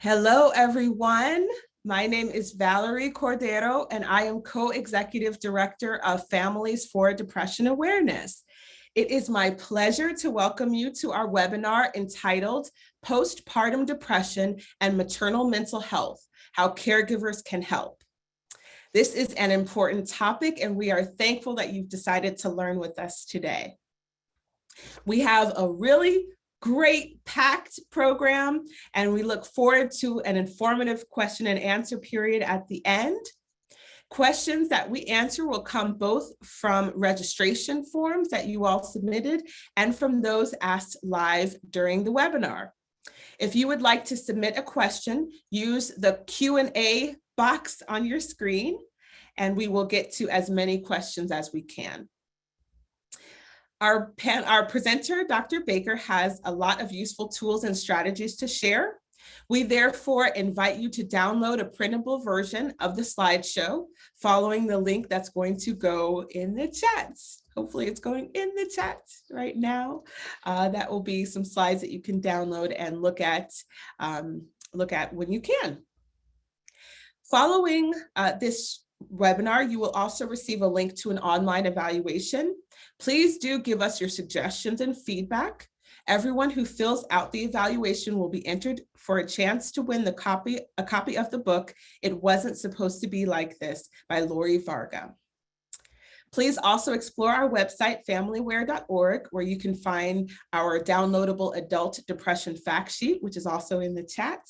Hello, everyone. My name is Valerie Cordero, and I am Co-Executive Director of Families for Depression Awareness. It is my pleasure to welcome you to our webinar entitled Postpartum Depression and Maternal Mental Health, How Caregivers Can Help. This is an important topic, and we are thankful that you've decided to learn with us today. We have a really great packed program, and we look forward to an informative question and answer period at the end. Questions that we answer will come both from registration forms that you all submitted and from those asked live during the webinar. If you would like to submit a question, use the Q&A box on your screen, and we will get to as many questions as we can. Our presenter, Dr. Baker, has a lot of useful tools and strategies to share. We therefore invite you to download a printable version of the slideshow following the link that's going to go in the chat. Hopefully it's going in the chat right now. That will be some slides that you can download and look at when you can. Following this webinar, you will also receive a link to an online evaluation. Please do give us your suggestions and feedback. Everyone who fills out the evaluation will be entered for a chance to win a copy of the book, It Wasn't Supposed to Be Like This by Lori Varga. Please also explore our website, familyware.org, where you can find our downloadable adult depression fact sheet, which is also in the chat,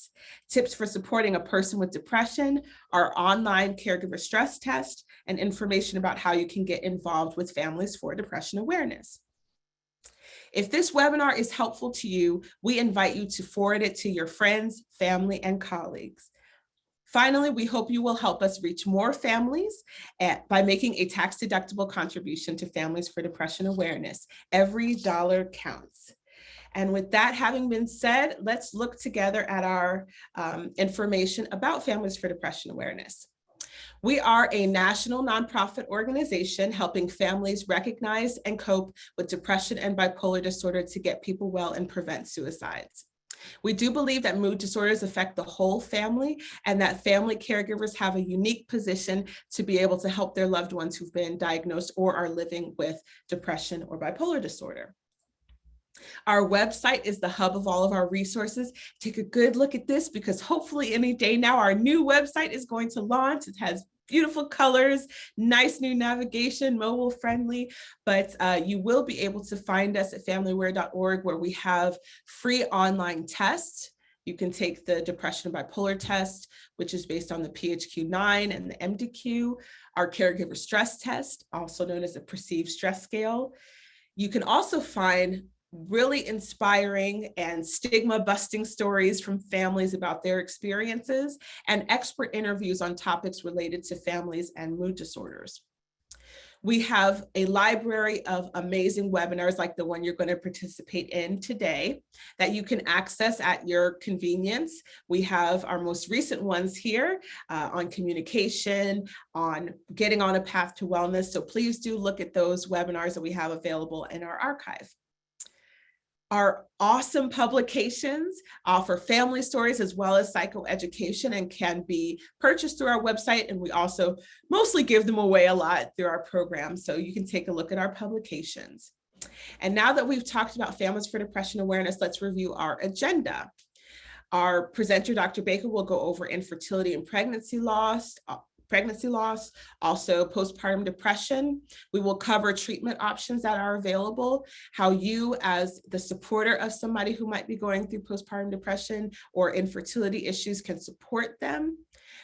tips for supporting a person with depression, our online caregiver stress test, and information about how you can get involved with Families for Depression Awareness. If this webinar is helpful to you, we invite you to forward it to your friends, family, and colleagues. Finally, we hope you will help us reach more families by making a tax-deductible contribution to Families for Depression Awareness. Every dollar counts. And with that having been said, let's look together at our information about Families for Depression Awareness. We are a national nonprofit organization helping families recognize and cope with depression and bipolar disorder to get people well and prevent suicides. We do believe that mood disorders affect the whole family and that family caregivers have a unique position to be able to help their loved ones who've been diagnosed or are living with depression or bipolar disorder. Our website is the hub of all of our resources. Take a good look at this because hopefully any day now our new website is going to launch. It has beautiful colors, nice new navigation, mobile friendly, but you will be able to find us at familyware.org where we have free online tests. You can take the depression and bipolar test, which is based on the PHQ-9 and the MDQ, our caregiver stress test, also known as the perceived stress scale. You can also find really inspiring and stigma busting stories from families about their experiences and expert interviews on topics related to families and mood disorders. We have a library of amazing webinars like the one you're going to participate in today that you can access at your convenience. We have our most recent ones here on communication, on getting on a path to wellness. So please do look at those webinars that we have available in our archive. Our awesome publications offer family stories as well as psychoeducation and can be purchased through our website. And we also mostly give them away a lot through our program. So you can take a look at our publications. And now that we've talked about Families for Depression Awareness, let's review our agenda. Our presenter, Dr. Baker, will go over infertility and pregnancy loss, also postpartum depression. We will cover treatment options that are available, how you as the supporter of somebody who might be going through postpartum depression or infertility issues can support them.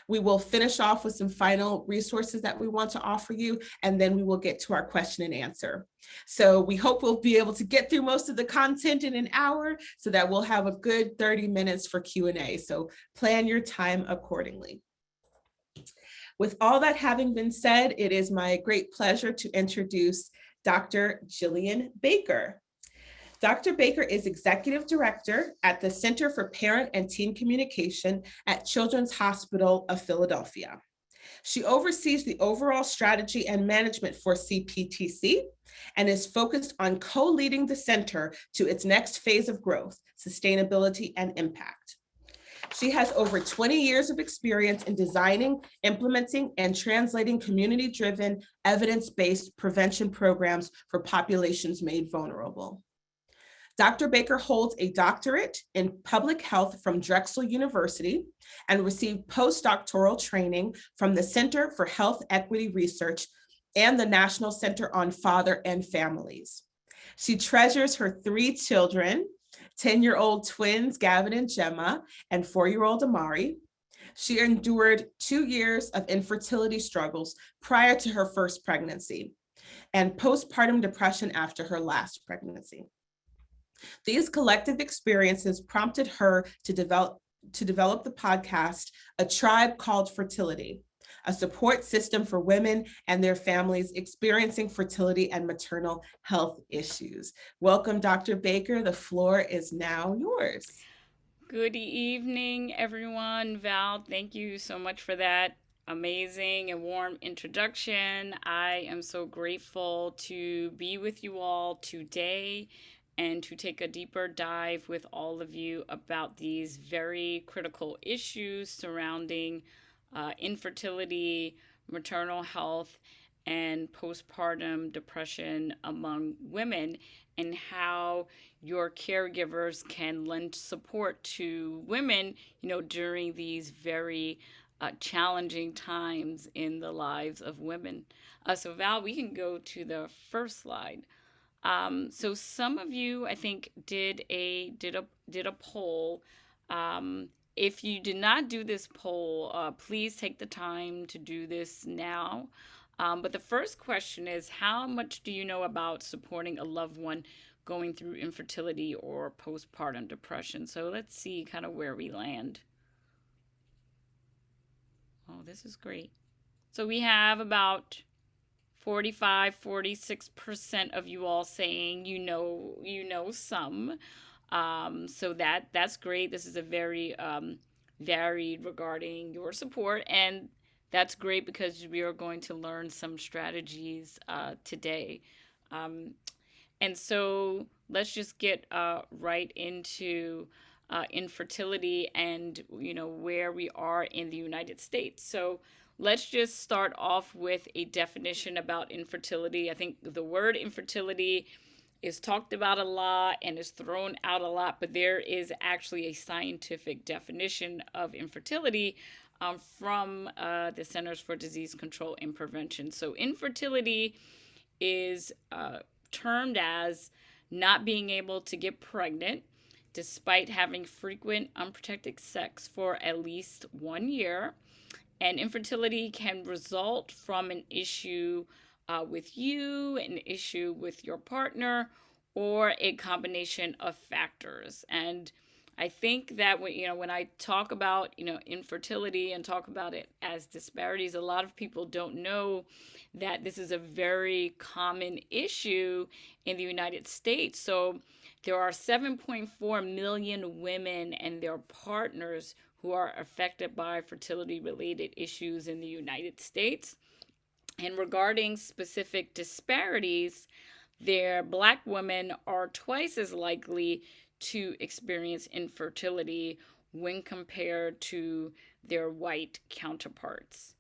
We will finish off with some final resources that we want to offer you, and then we will get to our question and answer. So we hope we'll be able to get through most of the content in an hour so that we'll have a good 30 minutes for Q&A. So plan your time accordingly. With all that having been said, it is my great pleasure to introduce Dr. Jillian Baker. Dr. Baker is Executive Director at the Center for Parent and Teen Communication at Children's Hospital of Philadelphia. She oversees the overall strategy and management for CPTC and is focused on co-leading the center to its next phase of growth, sustainability, and impact. She has over 20 years of experience in designing, implementing, and translating community-driven, evidence-based prevention programs for populations made vulnerable. Dr. Baker holds a doctorate in public health from Drexel University and received postdoctoral training from the Center for Health Equity Research and the National Center on Father and Families. She treasures her 3 children, 10-year-old twins, Gavin and Gemma, and 4-year-old Amari. She endured 2 years of infertility struggles prior to her first pregnancy and postpartum depression after her last pregnancy. These collective experiences prompted her to develop the podcast, A Tribe Called Fertility, a support system for women and their families experiencing fertility and maternal health issues. Welcome, Dr. Baker. The floor is now yours. Good evening, everyone. Val, thank you so much for that amazing and warm introduction. I am so grateful to be with you all today and to take a deeper dive with all of you about these very critical issues surrounding infertility, maternal health, and postpartum depression among women, and how your caregivers can lend support to women, during these very challenging times in the lives of women. So Val, we can go to the first slide. So some of you, I think, did a poll. If you did not do this poll, please take the time to do this now. But the first question is, how much do you know about supporting a loved one going through infertility or postpartum depression? So let's see kind of where we land. Oh, this is great. So we have about 46% of you all saying you know some. So that's great. This is a very varied regarding your support, and that's great because we are going to learn some strategies today. And so let's just get right into infertility and where we are in the United States. So let's just start off with a definition about infertility. I think the word infertility is talked about a lot and is thrown out a lot, but there is actually a scientific definition of infertility from the Centers for Disease Control and Prevention. So infertility is termed as not being able to get pregnant despite having frequent unprotected sex for at least 1 year. And infertility can result from an issue with you, an issue with your partner, or a combination of factors. And I think that when I talk about infertility and talk about it as disparities, a lot of people don't know that this is a very common issue in the United States. So there are 7.4 million women and their partners who are affected by fertility related issues in the United States. And regarding specific disparities, Black women are twice as likely to experience infertility when compared to their white counterparts.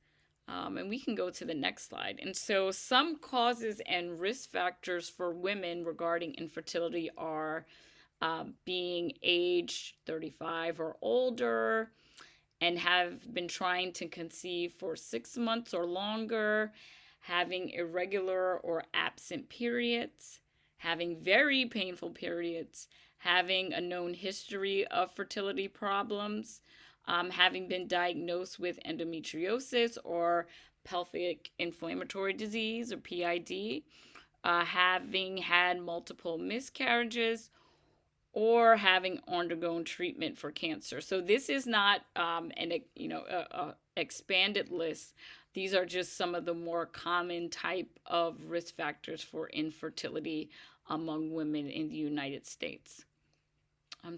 And we can go to the next slide. And so some causes and risk factors for women regarding infertility are being age 35 or older and have been trying to conceive for 6 months or longer, having irregular or absent periods, having very painful periods, having a known history of fertility problems, having been diagnosed with endometriosis or pelvic inflammatory disease or PID, having had multiple miscarriages, or having undergone treatment for cancer. So this is not an expanded list. These are just some of the more common type of risk factors for infertility among women in the United States.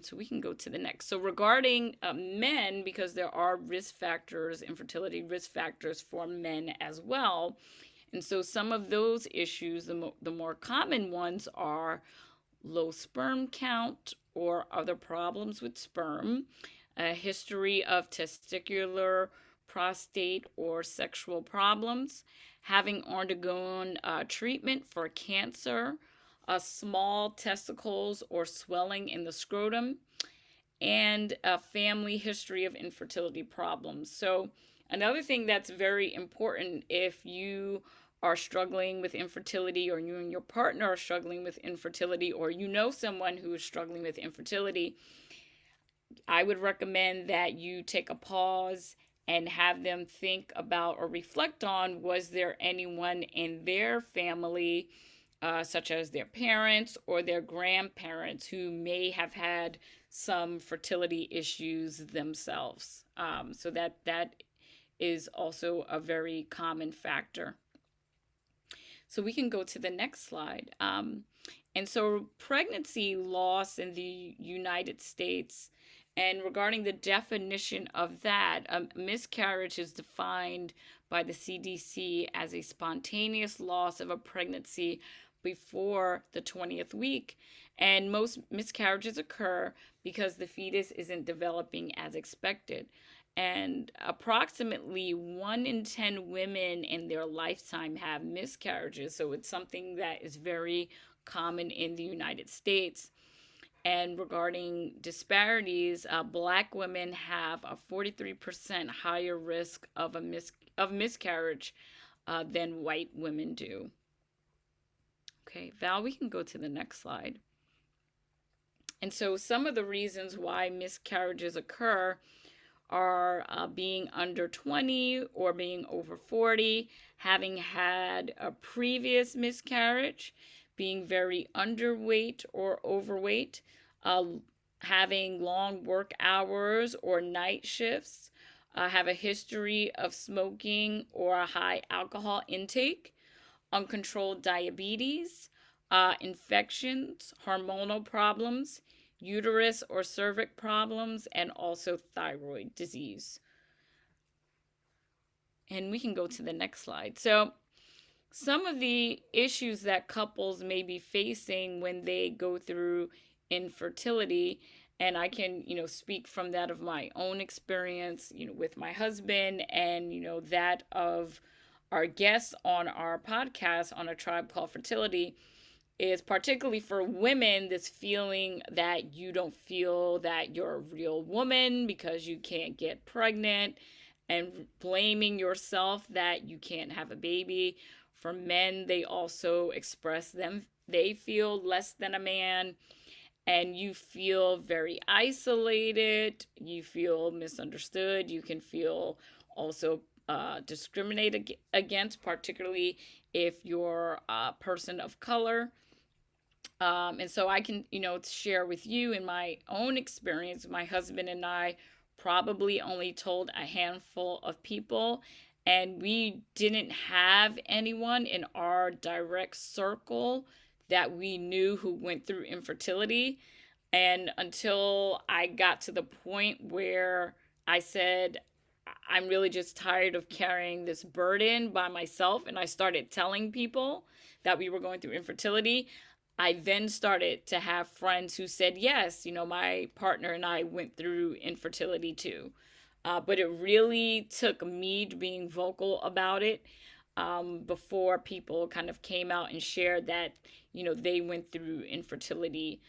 So we can go to the next. So regarding men, because there are risk factors, infertility risk factors for men as well. And so some of those issues, the more common ones are low sperm count or other problems with sperm, a history of testicular, prostate, or sexual problems, having undergone treatment for cancer, small testicles or swelling in the scrotum, and a family history of infertility problems. So, another thing that's very important if you are struggling with infertility, or you and your partner are struggling with infertility, or you know someone who is struggling with infertility, I would recommend that you take a pause and have them think about or reflect on, was there anyone in their family, such as their parents or their grandparents, who may have had some fertility issues themselves. So that is also a very common factor. So we can go to the next slide. And so pregnancy loss in the United States, and regarding the definition of that, miscarriage is defined by the CDC as a spontaneous loss of a pregnancy before the 20th week. And most miscarriages occur because the fetus isn't developing as expected. And approximately 1 in 10 women in their lifetime have miscarriages. So it's something that is very common in the United States. And regarding disparities, Black women have a 43% higher risk of miscarriage than white women do. Okay, Val, we can go to the next slide. And so some of the reasons why miscarriages occur are being under 20 or being over 40, having had a previous miscarriage, being very underweight or overweight, having long work hours or night shifts, have a history of smoking or a high alcohol intake, uncontrolled diabetes, infections, hormonal problems, uterus or cervix problems, and also thyroid disease. And we can go to the next slide. So, some of the issues that couples may be facing when they go through infertility, and I can, speak from that of my own experience, with my husband, and, that of our guests on our podcast on A Tribe Called Fertility, is particularly for women, this feeling that you don't feel that you're a real woman because you can't get pregnant, and blaming yourself that you can't have a baby. For men, they also express they feel less than a man, and you feel very isolated, you feel misunderstood, you can feel also discriminated against, particularly if you're a person of color. And so I can, share with you in my own experience, my husband and I probably only told a handful of people, and we didn't have anyone in our direct circle that we knew who went through infertility. And until I got to the point where I said, I'm really just tired of carrying this burden by myself, and I started telling people that we were going through infertility, I then started to have friends who said, yes, my partner and I went through infertility too. But it really took me being vocal about it before people kind of came out and shared that, they went through infertility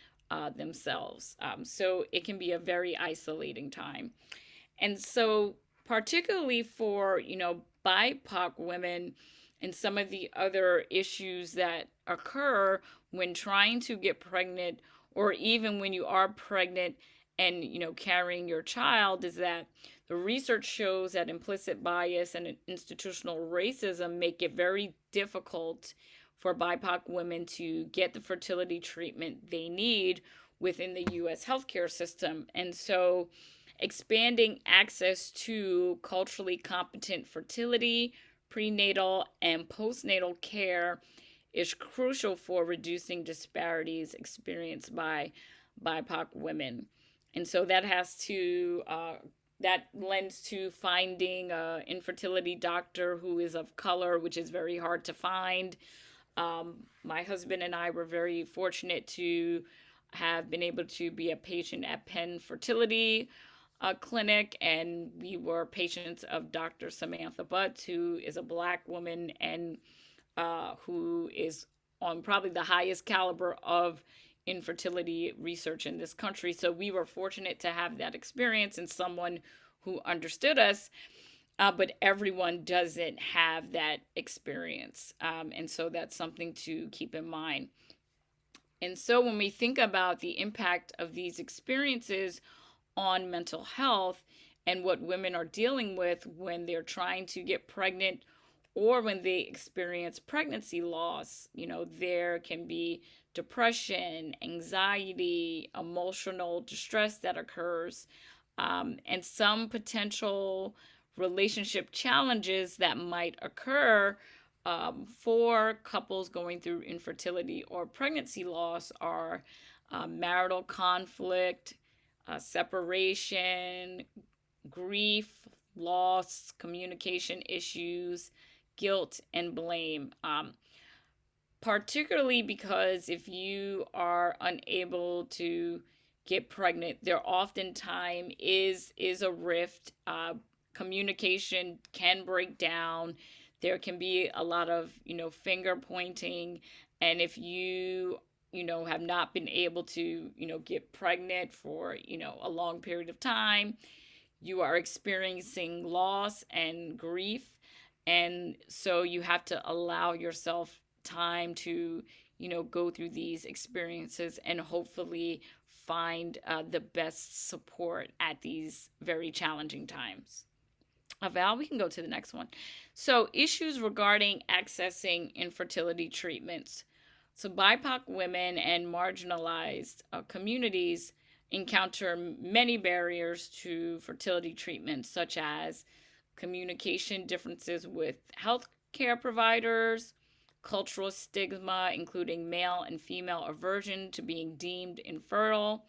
themselves. So it can be a very isolating time. And so, particularly for, BIPOC women, and some of the other issues that occur when trying to get pregnant, or even when you are pregnant and, carrying your child, is that the research shows that implicit bias and institutional racism make it very difficult for BIPOC women to get the fertility treatment they need within the US healthcare system. And so expanding access to culturally competent fertility, prenatal, and postnatal care is crucial for reducing disparities experienced by BIPOC women. And so that lends to finding an infertility doctor who is of color, which is very hard to find. My husband and I were very fortunate to have been able to be a patient at Penn Fertility. clinic, and we were patients of Dr. Samantha Butts, who is a Black woman and who is on probably the highest caliber of infertility research in this country. So we were fortunate to have that experience and someone who understood us, but everyone doesn't have that experience. And so that's something to keep in mind. And so when we think about the impact of these experiences on mental health and what women are dealing with when they're trying to get pregnant or when they experience pregnancy loss, there can be depression, anxiety, emotional distress that occurs, and some potential relationship challenges that might occur for couples going through infertility or pregnancy loss are marital conflict, separation, grief, loss, communication issues, guilt, and blame. Particularly because if you are unable to get pregnant, there oftentimes is a rift. Communication can break down. There can be a lot of finger pointing, and if you have not been able to get pregnant for a long period of time, you are experiencing loss and grief, and so you have to allow yourself time to go through these experiences and hopefully find the best support at these very challenging times. Val, we can go to the next one. So, issues regarding accessing infertility treatments. So, BIPOC women and marginalized communities encounter many barriers to fertility treatments, such as communication differences with healthcare providers, cultural stigma, including male and female aversion to being deemed infertile,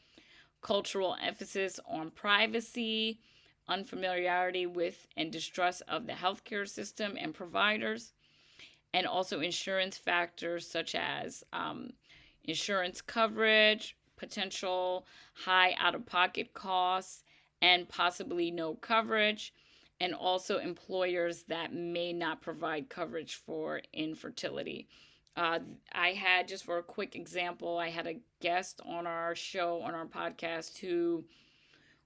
cultural emphasis on privacy, unfamiliarity with and distrust of the healthcare system and providers, and also insurance factors such as insurance coverage, potential high out of pocket costs, and possibly no coverage, and also employers that may not provide coverage for infertility. I had, just for a quick example, I had a guest on our show, on our podcast, who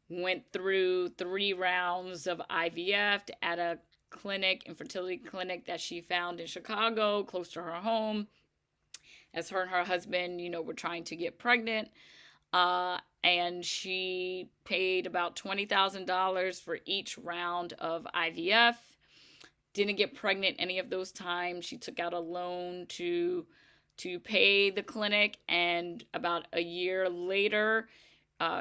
went through 3 rounds of IVF at a clinic, infertility clinic that she found in Chicago, close to her home, as her and her husband, were trying to get pregnant. And she paid about $20,000 for each round of IVF. Didn't get pregnant any of those times. She took out a loan to pay the clinic, and about a year later,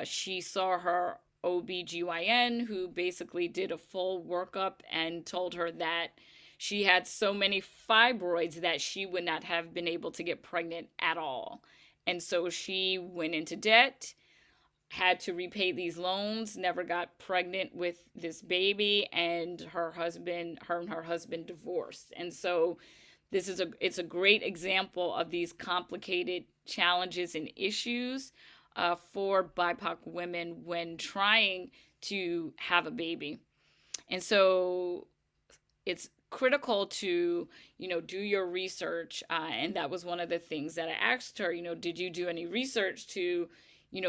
she saw her OBGYN, who basically did a full workup and told her that she had so many fibroids that she would not have been able to get pregnant at all. And so she went into debt, had to repay these loans, never got pregnant with this baby, and her and her husband divorced. And so it's a great example of these complicated challenges and issues for BIPOC women when trying to have a baby. And so it's critical to do your research, and that was one of the things that I asked her. Did you do any research to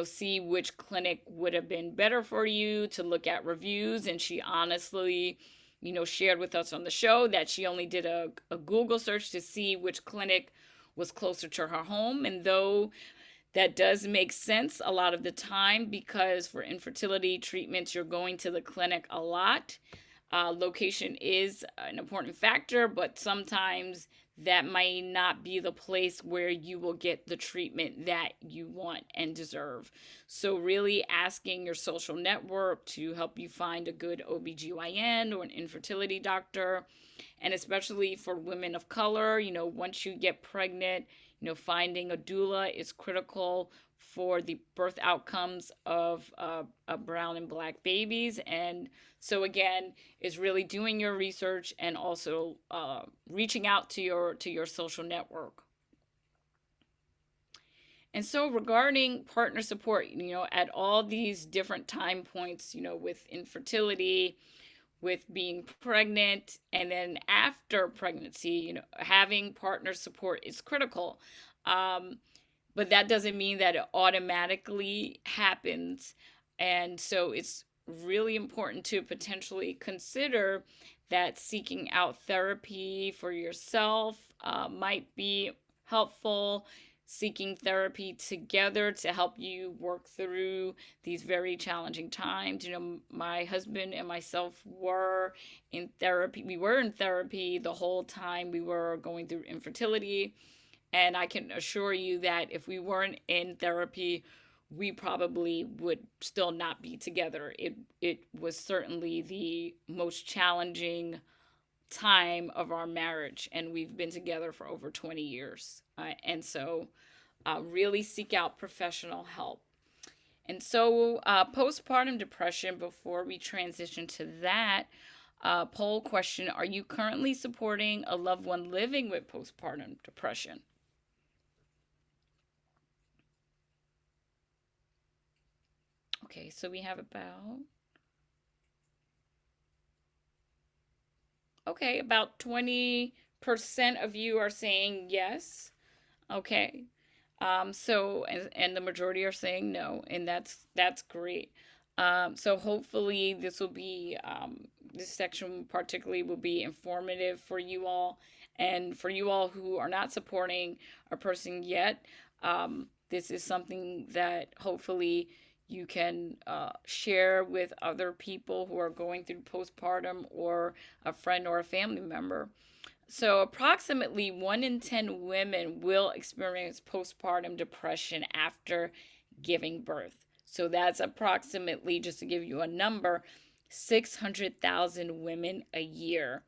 see which clinic would have been better for you, to look at reviews? And she honestly shared with us on the show that she only did a Google search to see which clinic was closer to her home. And though that does make sense a lot of the time, because for infertility treatments you're going to the clinic a lot, location is an important factor, but sometimes that might not be the place where you will get the treatment that you want and deserve. So really asking your social network to help you find a good OBGYN or an infertility doctor. And especially for women of color, once you get pregnant, finding a doula is critical for the birth outcomes of brown and black babies. And so again, is really doing your research and also reaching out to your social network. And so regarding partner support, at all these different time points, with infertility, with being pregnant, and then after pregnancy, having partner support is critical. Um, but that doesn't mean that it automatically happens. And so it's really important to potentially consider that seeking out therapy for yourself might be helpful. Seeking therapy together to help you work through these very challenging times. My husband and myself were in therapy. We were in therapy the whole time we were going through infertility. And I can assure you that if we weren't in therapy, we probably would still not be together. It was certainly the most challenging time of our marriage, and we've been together for over 20 years. And so really seek out professional help. And so postpartum depression, before we transition to that, poll question: are you currently supporting a loved one living with postpartum depression? Okay, so we have about 20% of you are saying yes. Okay. So and the majority are saying no, and that's great. So hopefully this section particularly will be informative for you all, and for you all who are not supporting a person yet. This is something that hopefully you can share with other people who are going through postpartum, or a friend or a family member. So, approximately 1 in 10 women will experience postpartum depression after giving birth. So, that's approximately, just to give you a number, 600,000 women a year.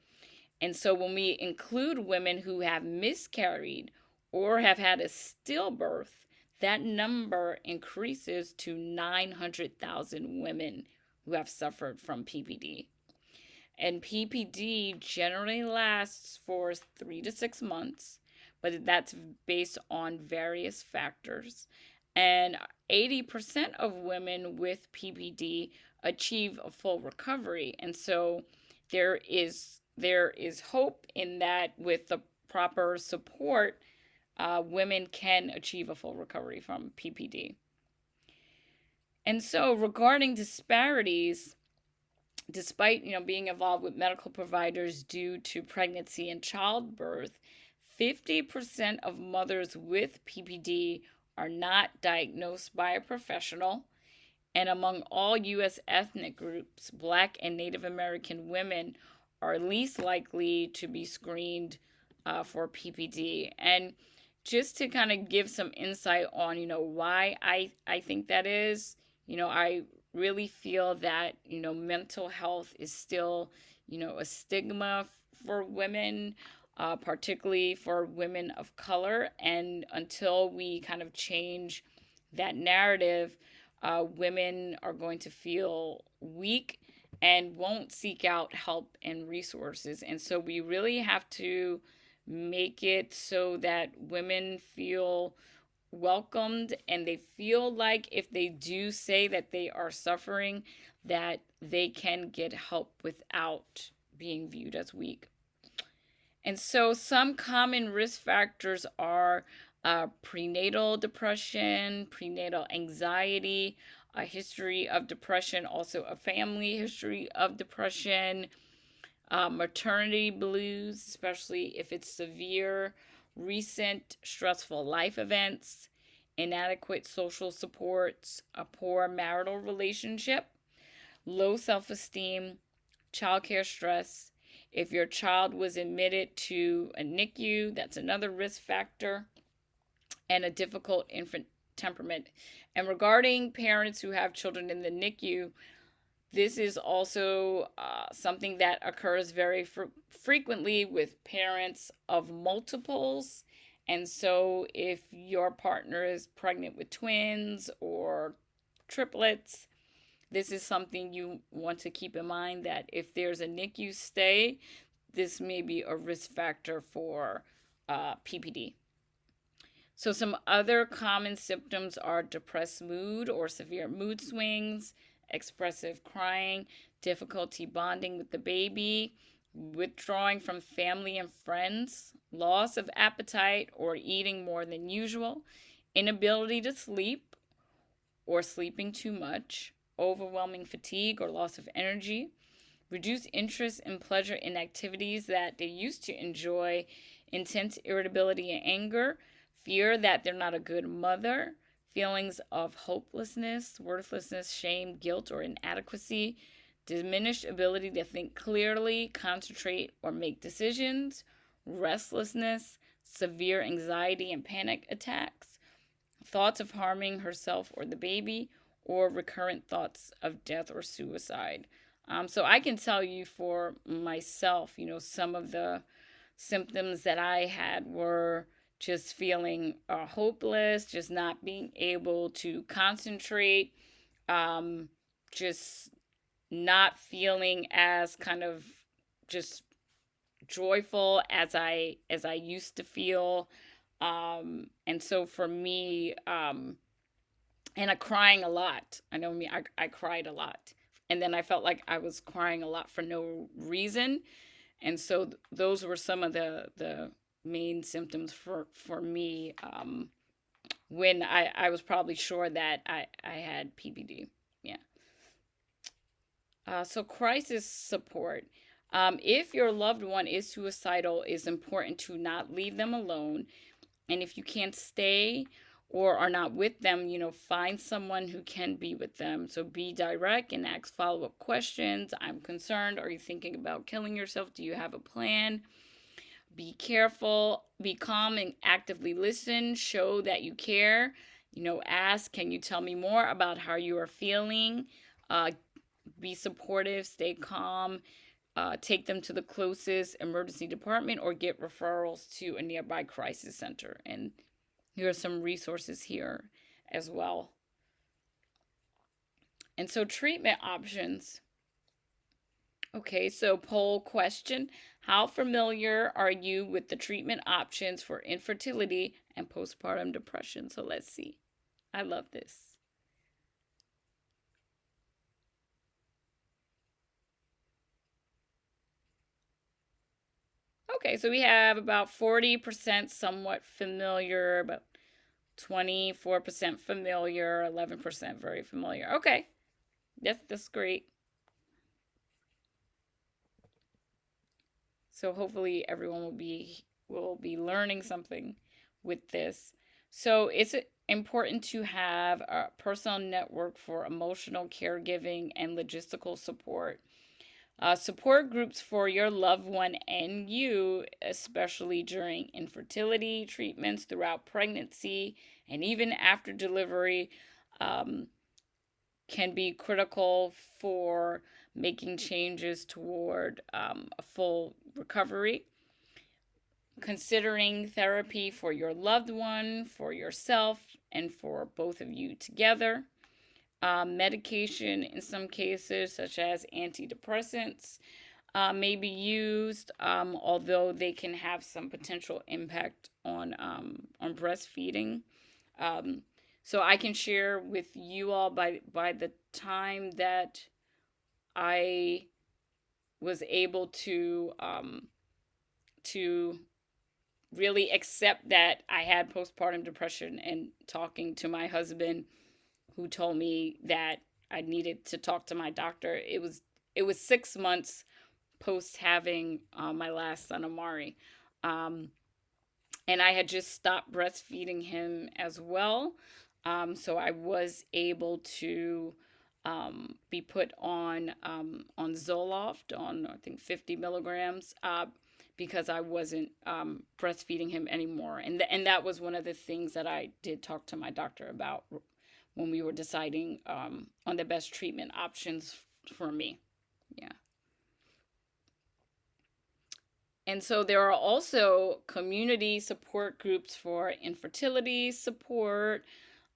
And so, when we include women who have miscarried or have had a stillbirth, that number increases to 900,000 women who have suffered from PPD. And PPD generally lasts for 3 to 6 months, but that's based on various factors. And 80% of women with PPD achieve a full recovery. And so there is hope in that with the proper support, women can achieve a full recovery from PPD. And so regarding disparities, despite being involved with medical providers due to pregnancy and childbirth, 50% of mothers with PPD are not diagnosed by a professional. And among all U.S. ethnic groups, Black and Native American women are least likely to be screened for PPD. And just to kind of give some insight on, why I think that is, I really feel that, mental health is still, a stigma for women, particularly for women of color. And until we kind of change that narrative, women are going to feel weak and won't seek out help and resources. And so we really have to make it so that women feel welcomed, and they feel like if they do say that they are suffering, that they can get help without being viewed as weak. And so some common risk factors are prenatal depression, prenatal anxiety, a history of depression, also a family history of depression, maternity blues, especially if it's severe, recent stressful life events, inadequate social supports, a poor marital relationship, low self esteem, childcare stress. If your child was admitted to a NICU, that's another risk factor, and a difficult infant temperament. And regarding parents who have children in the NICU, this is also something that occurs very frequently with parents of multiples. And so, if your partner is pregnant with twins or triplets, this is something you want to keep in mind, that if there's a NICU stay, this may be a risk factor for PPD. So some other common symptoms are depressed mood or severe mood swings, expressive crying, difficulty bonding with the baby, withdrawing from family and friends, loss of appetite or eating more than usual, inability to sleep or sleeping too much, overwhelming fatigue or loss of energy, reduced interest and pleasure in activities that they used to enjoy, intense irritability and anger, fear that they're not a good mother, feelings of hopelessness, worthlessness, shame, guilt, or inadequacy, diminished ability to think clearly, concentrate, or make decisions, restlessness, severe anxiety and panic attacks, thoughts of harming herself or the baby, or recurrent thoughts of death or suicide. So I can tell you for myself, some of the symptoms that I had were just feeling hopeless, just not being able to concentrate, um, just not feeling as kind of just joyful as I used to feel. And so for me, and I crying a lot. I know me, I cried a lot. And then I felt like I was crying a lot for no reason. And so those were some of the main symptoms for me, when I was probably sure that I had PPD. Yeah. So crisis support. If your loved one is suicidal, it's important to not leave them alone. And if you can't stay or are not with them, find someone who can be with them. So be direct and ask follow up questions. I'm concerned. Are you thinking about killing yourself? Do you have a plan? Be careful, be calm, and actively listen. Show that you care. Ask, can you tell me more about how you are feeling? Be supportive, stay calm. Take them to the closest emergency department or get referrals to a nearby crisis center. And here are some resources here as well. And so treatment options. Okay, so poll question. How familiar are you with the treatment options for infertility and postpartum depression? So let's see. I love this. Okay, so we have about 40% somewhat familiar, about 24% familiar, 11% very familiar. Okay, that's great. So hopefully everyone will be learning something with this. So it's important to have a personal network for emotional caregiving and logistical support. Support groups for your loved one and you, especially during infertility treatments, throughout pregnancy, and even after delivery, um, can be critical for making changes toward a full recovery. Considering therapy for your loved one, for yourself, and for both of you together. Medication, in some cases, such as antidepressants, may be used, although they can have some potential impact on breastfeeding. So I can share with you all by the time that I was able to really accept that I had postpartum depression, and talking to my husband, who told me that I needed to talk to my doctor. It was 6 months post having my last son Amari, and I had just stopped breastfeeding him as well. So I was able to be put on Zoloft, on I think 50 milligrams, because I wasn't breastfeeding him anymore, and that was one of the things that I did talk to my doctor about when we were deciding on the best treatment options for me. Yeah. And so there are also community support groups for infertility support,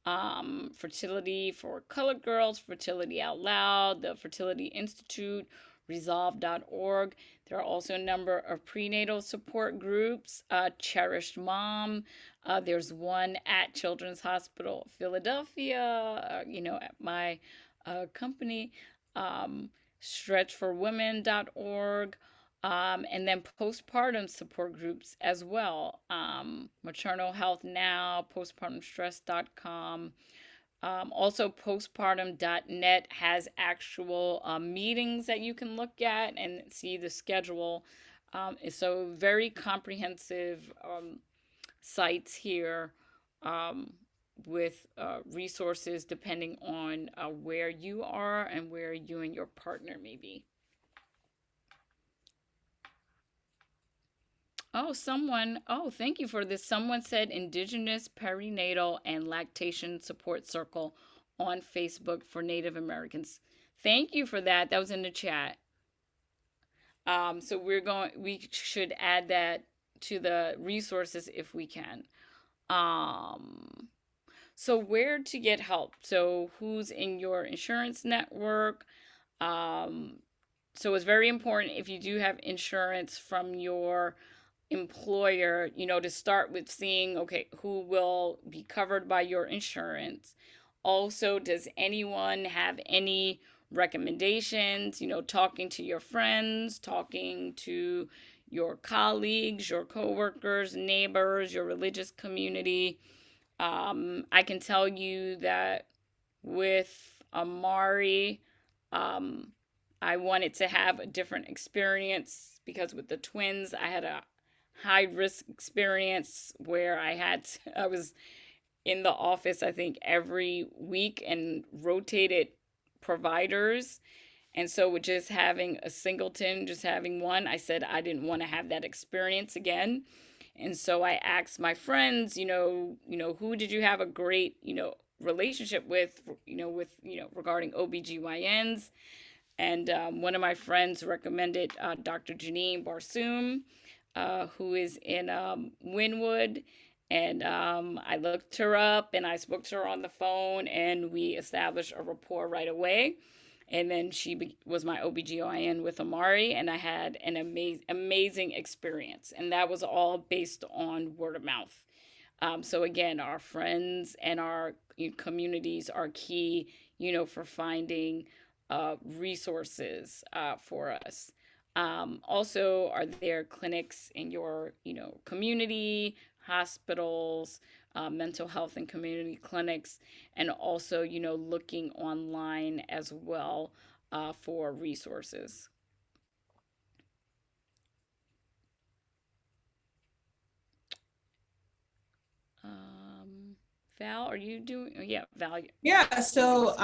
Fertility for Colored Girls, Fertility Out Loud, the Fertility Institute, resolve.org. There are also a number of prenatal support groups, Cherished Mom. There's one at Children's Hospital Philadelphia, at my company, stretchforwomen.org. And then postpartum support groups as well. Maternal Health Now, postpartumstress.com. Also, postpartum.net has actual meetings that you can look at and see the schedule. So very comprehensive sites here with resources depending on where you are and where you and your partner may be. Thank you for this. Someone said Indigenous Perinatal and Lactation Support Circle on Facebook for Native Americans. Thank you for that. That was in the chat. So we should add that to the resources if we can. So where to get help? So who's in your insurance network? So it's very important if you do have insurance from your employer, to start with seeing, okay, who will be covered by your insurance. Also, does anyone have any recommendations? Talking to your friends, talking to your colleagues, your coworkers, neighbors, your religious community. I can tell you that with Amari, I wanted to have a different experience because with the twins, I had a high risk experience where I was in the office, I think, every week and rotated providers. And so with just having a singleton, just having one, I said I didn't want to have that experience again. And so I asked my friends, who did you have a great, relationship with, regarding OBGYNs. And one of my friends recommended Dr. Janine Barsoom, who is in Wynwood. And I looked her up and I spoke to her on the phone and we established a rapport right away. And then she was my OBGYN with Amari, and I had an amazing experience. And that was all based on word of mouth. So again, our friends and our communities are key, for finding resources for us. Also, are there clinics in your, community, hospitals, mental health and community clinics, and also, looking online as well for resources. Val, are you doing? Oh, yeah, Val. Yeah, so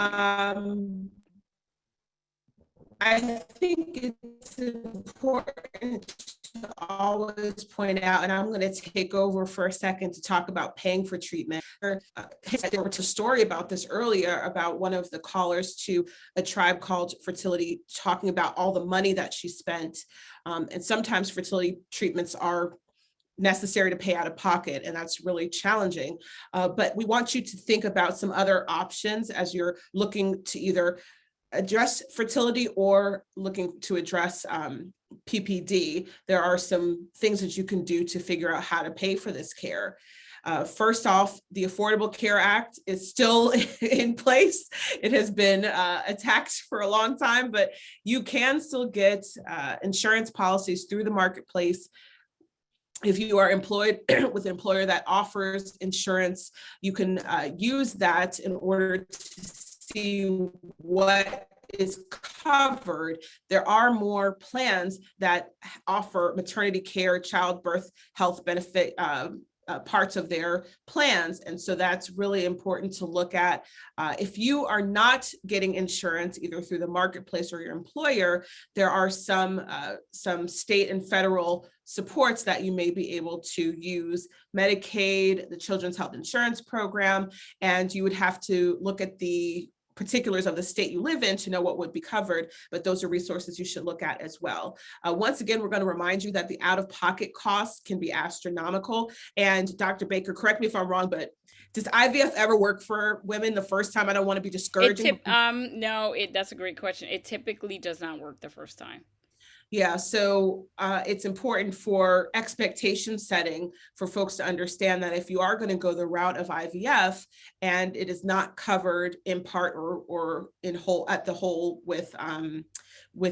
I think it's important to always point out, and I'm going to take over for a second to talk about paying for treatment. There was a story about this earlier about one of the callers to a tribe called Fertility talking about all the money that she spent. And sometimes fertility treatments are necessary to pay out of pocket, and that's really challenging. But we want you to think about some other options as you're looking to either address fertility or looking to address PPD. There are some things that you can do to figure out how to pay for this care. First off, the Affordable Care Act is still in place. It has been attacked for a long time, but you can still get insurance policies through the marketplace. If you are employed with an employer that offers insurance, you can use that in order to see what is covered. There are more plans that offer maternity care, childbirth, health benefit parts of their plans. And so that's really important to look at. If you are not getting insurance either through the marketplace or your employer, there are some state and federal supports that you may be able to use: Medicaid, the Children's Health Insurance Program, and you would have to look at the particulars of the state you live in to know what would be covered, but those are resources you should look at as well. Once again, we're going to remind you that the out-of-pocket costs can be astronomical. And Dr. Baker, correct me if I'm wrong, but Does IVF ever work for women the first time? I don't want to be It discouraging. tip no, that's a great question. It typically does not work the first time. Yeah, so it's important for expectation setting for folks to understand that if you are going to go the route of IVF and it is not covered in part or in whole at the whole with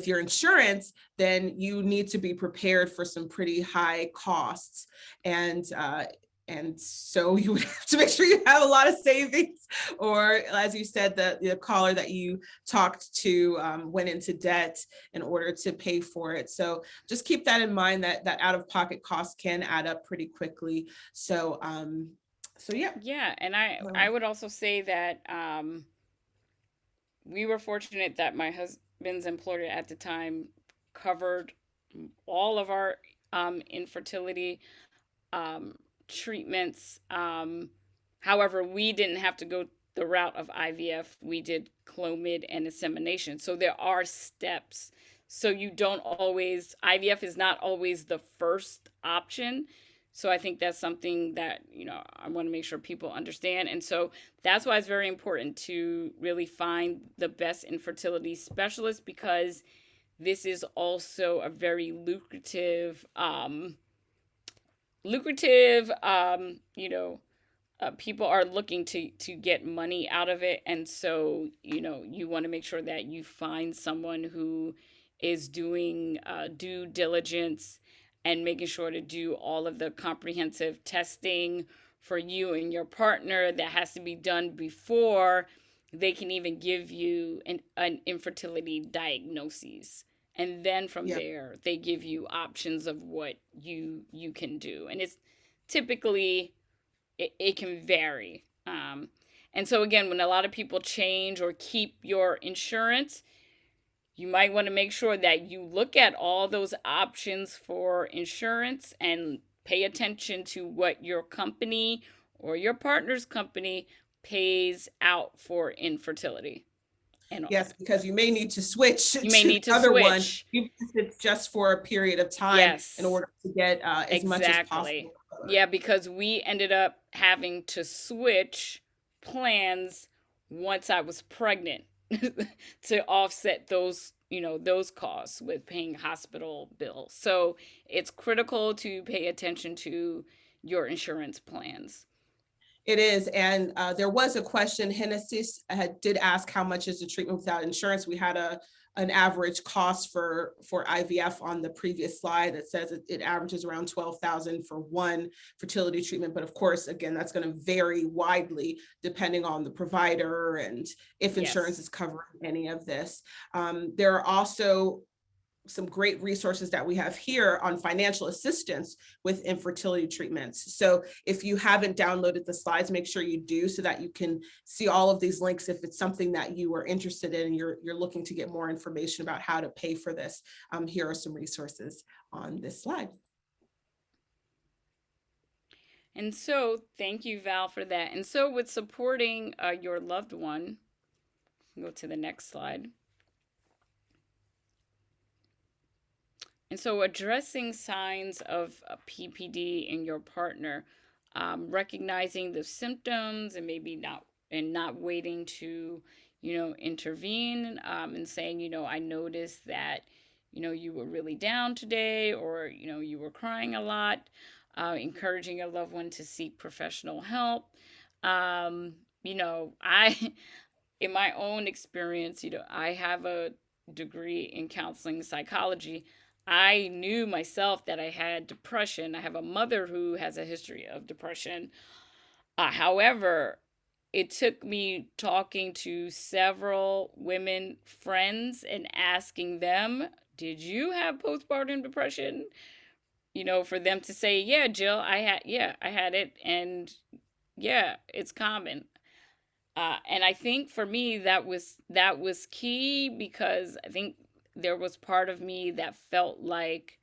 your insurance, then you need to be prepared for some pretty high costs. And so you would have to make sure you have a lot of savings, or as you said, the caller that you talked to went into debt in order to pay for it. So just keep that in mind, that out-of-pocket costs can add up pretty quickly. So yeah. Yeah, and I would also say that we were fortunate that my husband's employer at the time covered all of our infertility um, treatments. However, we didn't have to go the route of IVF. We did Clomid and insemination. So there are steps. So you don't always, IVF is not always the first option. So I think that's something that, I want to make sure people understand. And so that's why it's very important to really find the best infertility specialist, because this is also a very lucrative people are looking to get money out of it. And so you want to make sure that you find someone who is doing due diligence and making sure to do all of the comprehensive testing for you and your partner that has to be done before they can even give you an infertility diagnosis. And then from Yeah. there they give you options of what you can do. And it's typically, it can vary. And so again, when a lot of people change or keep your insurance, you might want to make sure that you look at all those options for insurance and pay attention to what your company or your partner's company pays out for infertility. And Yes, because you may need to switch you may to the need to other one, switch. even if it's just for a period of time in Yes, order to get as much as exactly. possible covered. Yeah, because we ended up having to switch plans once I was pregnant to offset those costs with paying hospital bills. So it's critical to pay attention to your insurance plans. It is, and there was a question. Hennessy did ask how much is the treatment without insurance. We had an average cost for IVF on the previous slide that says it averages around 12,000 for one fertility treatment. But of course, again, that's going to vary widely depending on the provider and if insurance Yes. is covering any of this. There are also some great resources that we have here on financial assistance with infertility treatments. So if you haven't downloaded the slides, make sure you do, so that you can see all of these links if it's something that you are interested in and you're looking to get more information about how to pay for this. Here are some resources on this slide. And so thank you, Val, for that. And so with supporting your loved one, go to the next slide. And so addressing signs of a PPD in your partner, recognizing the symptoms and maybe not waiting to, intervene, and saying, I noticed that, you were really down today, or, you were crying a lot, encouraging a loved one to seek professional help. I, in my own experience, I have a degree in counseling psychology. I knew myself that I had depression. I have a mother who has a history of depression. However, it took me talking to several women friends and asking them, "Did you have postpartum depression?" For them to say, "Yeah, Jill, I had it, and yeah, it's common." And I think for me that was key, because I think there was part of me that felt like,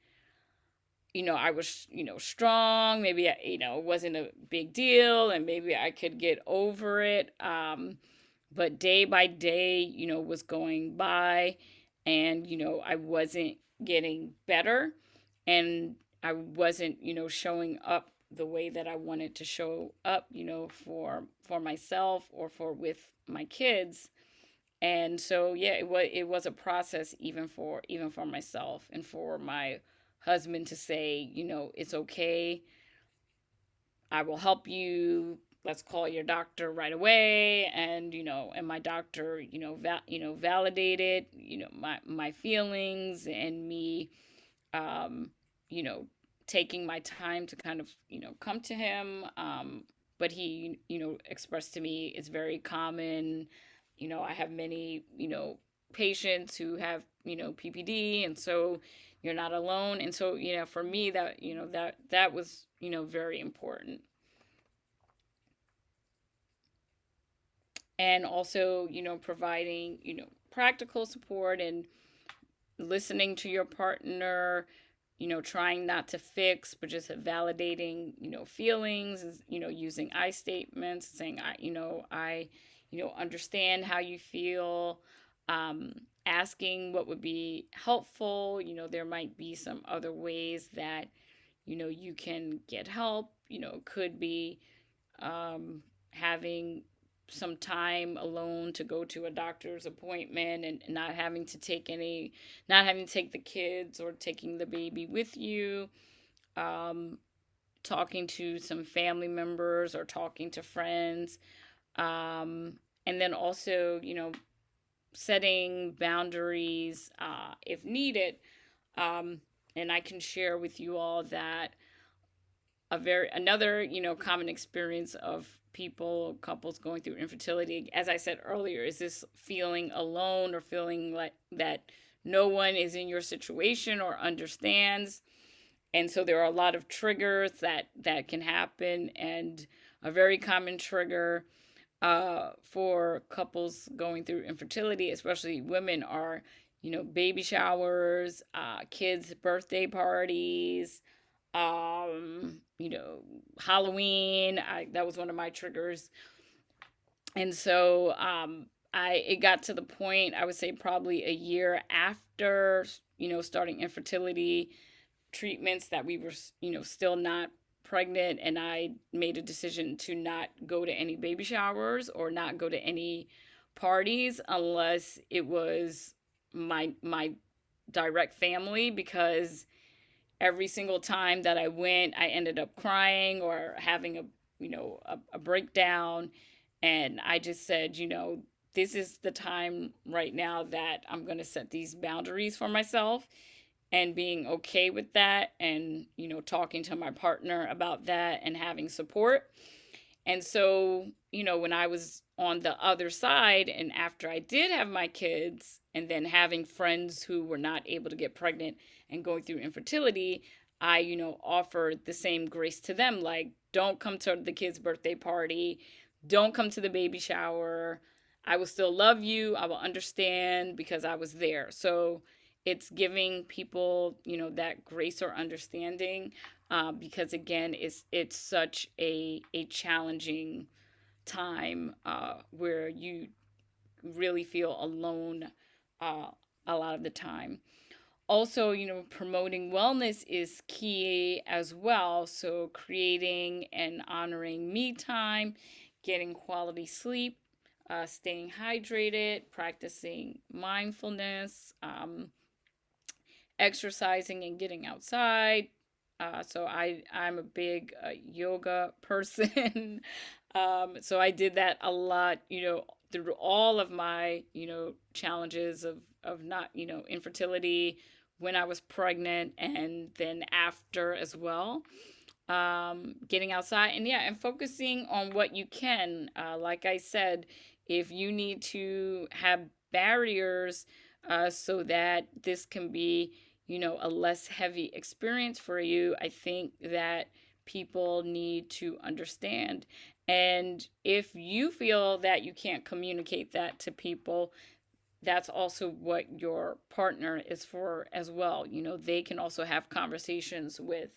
I was, strong. Maybe it wasn't a big deal, and maybe I could get over it. But day by day, was going by, and I wasn't getting better, and I wasn't, showing up the way that I wanted to show up, for myself or for with my kids. And so yeah, it was a process even for myself and for my husband to say, it's okay. I will help you. Let's call your doctor right away. And my doctor, validated, my feelings and me, um, you know, taking my time to kind of, come to him. But he, expressed to me it's very common. I have many, patients who have, PPD, and so you're not alone. And so, for me, that was, very important. And also, providing, practical support and listening to your partner, trying not to fix, but just validating, feelings, using I statements, saying, understand how you feel, asking what would be helpful. There might be some other ways that, you can get help, could be, having some time alone to go to a doctor's appointment and not having to take the kids or taking the baby with you, um, talking to some family members or talking to friends, um, and then also, setting boundaries if needed. um, and I can share with you all that another common experience of couples going through infertility, as I said earlier, is this feeling alone or feeling like that no one is in your situation or understands. And so there are a lot of triggers that can happen. And a very common trigger for couples going through infertility, especially women, are baby showers, kids birthday parties, Halloween. That was one of my triggers. And so it got to the point, I would say probably a year after, starting infertility treatments, that we were, still not pregnant. And I made a decision to not go to any baby showers or not go to any parties unless it was my direct family, because every single time that I went, I ended up crying or having a breakdown. And I just said, this is the time right now that I'm going to set these boundaries for myself, and being okay with that, and talking to my partner about that and having support. And so, when I was on the other side, and after I did have my kids, and then having friends who were not able to get pregnant and going through infertility, I, offered the same grace to them. Like, don't come to the kid's birthday party, don't come to the baby shower. I will still love you. I will understand because I was there. So it's giving people, that grace or understanding, because again, it's such a challenging time where you really feel alone a lot of the time. Also, promoting wellness is key as well. So creating and honoring me time, getting quality sleep, staying hydrated, practicing mindfulness, exercising and getting outside. So I'm a big yoga person. So I did that a lot, through all of my, challenges of not, infertility, when I was pregnant, and then after as well. Getting outside, and yeah, and focusing on what you can. Like I said, if you need to have barriers so that this can be, a less heavy experience for you, I think that people need to understand. And if you feel that you can't communicate that to people, that's also what your partner is for as well. They can also have conversations with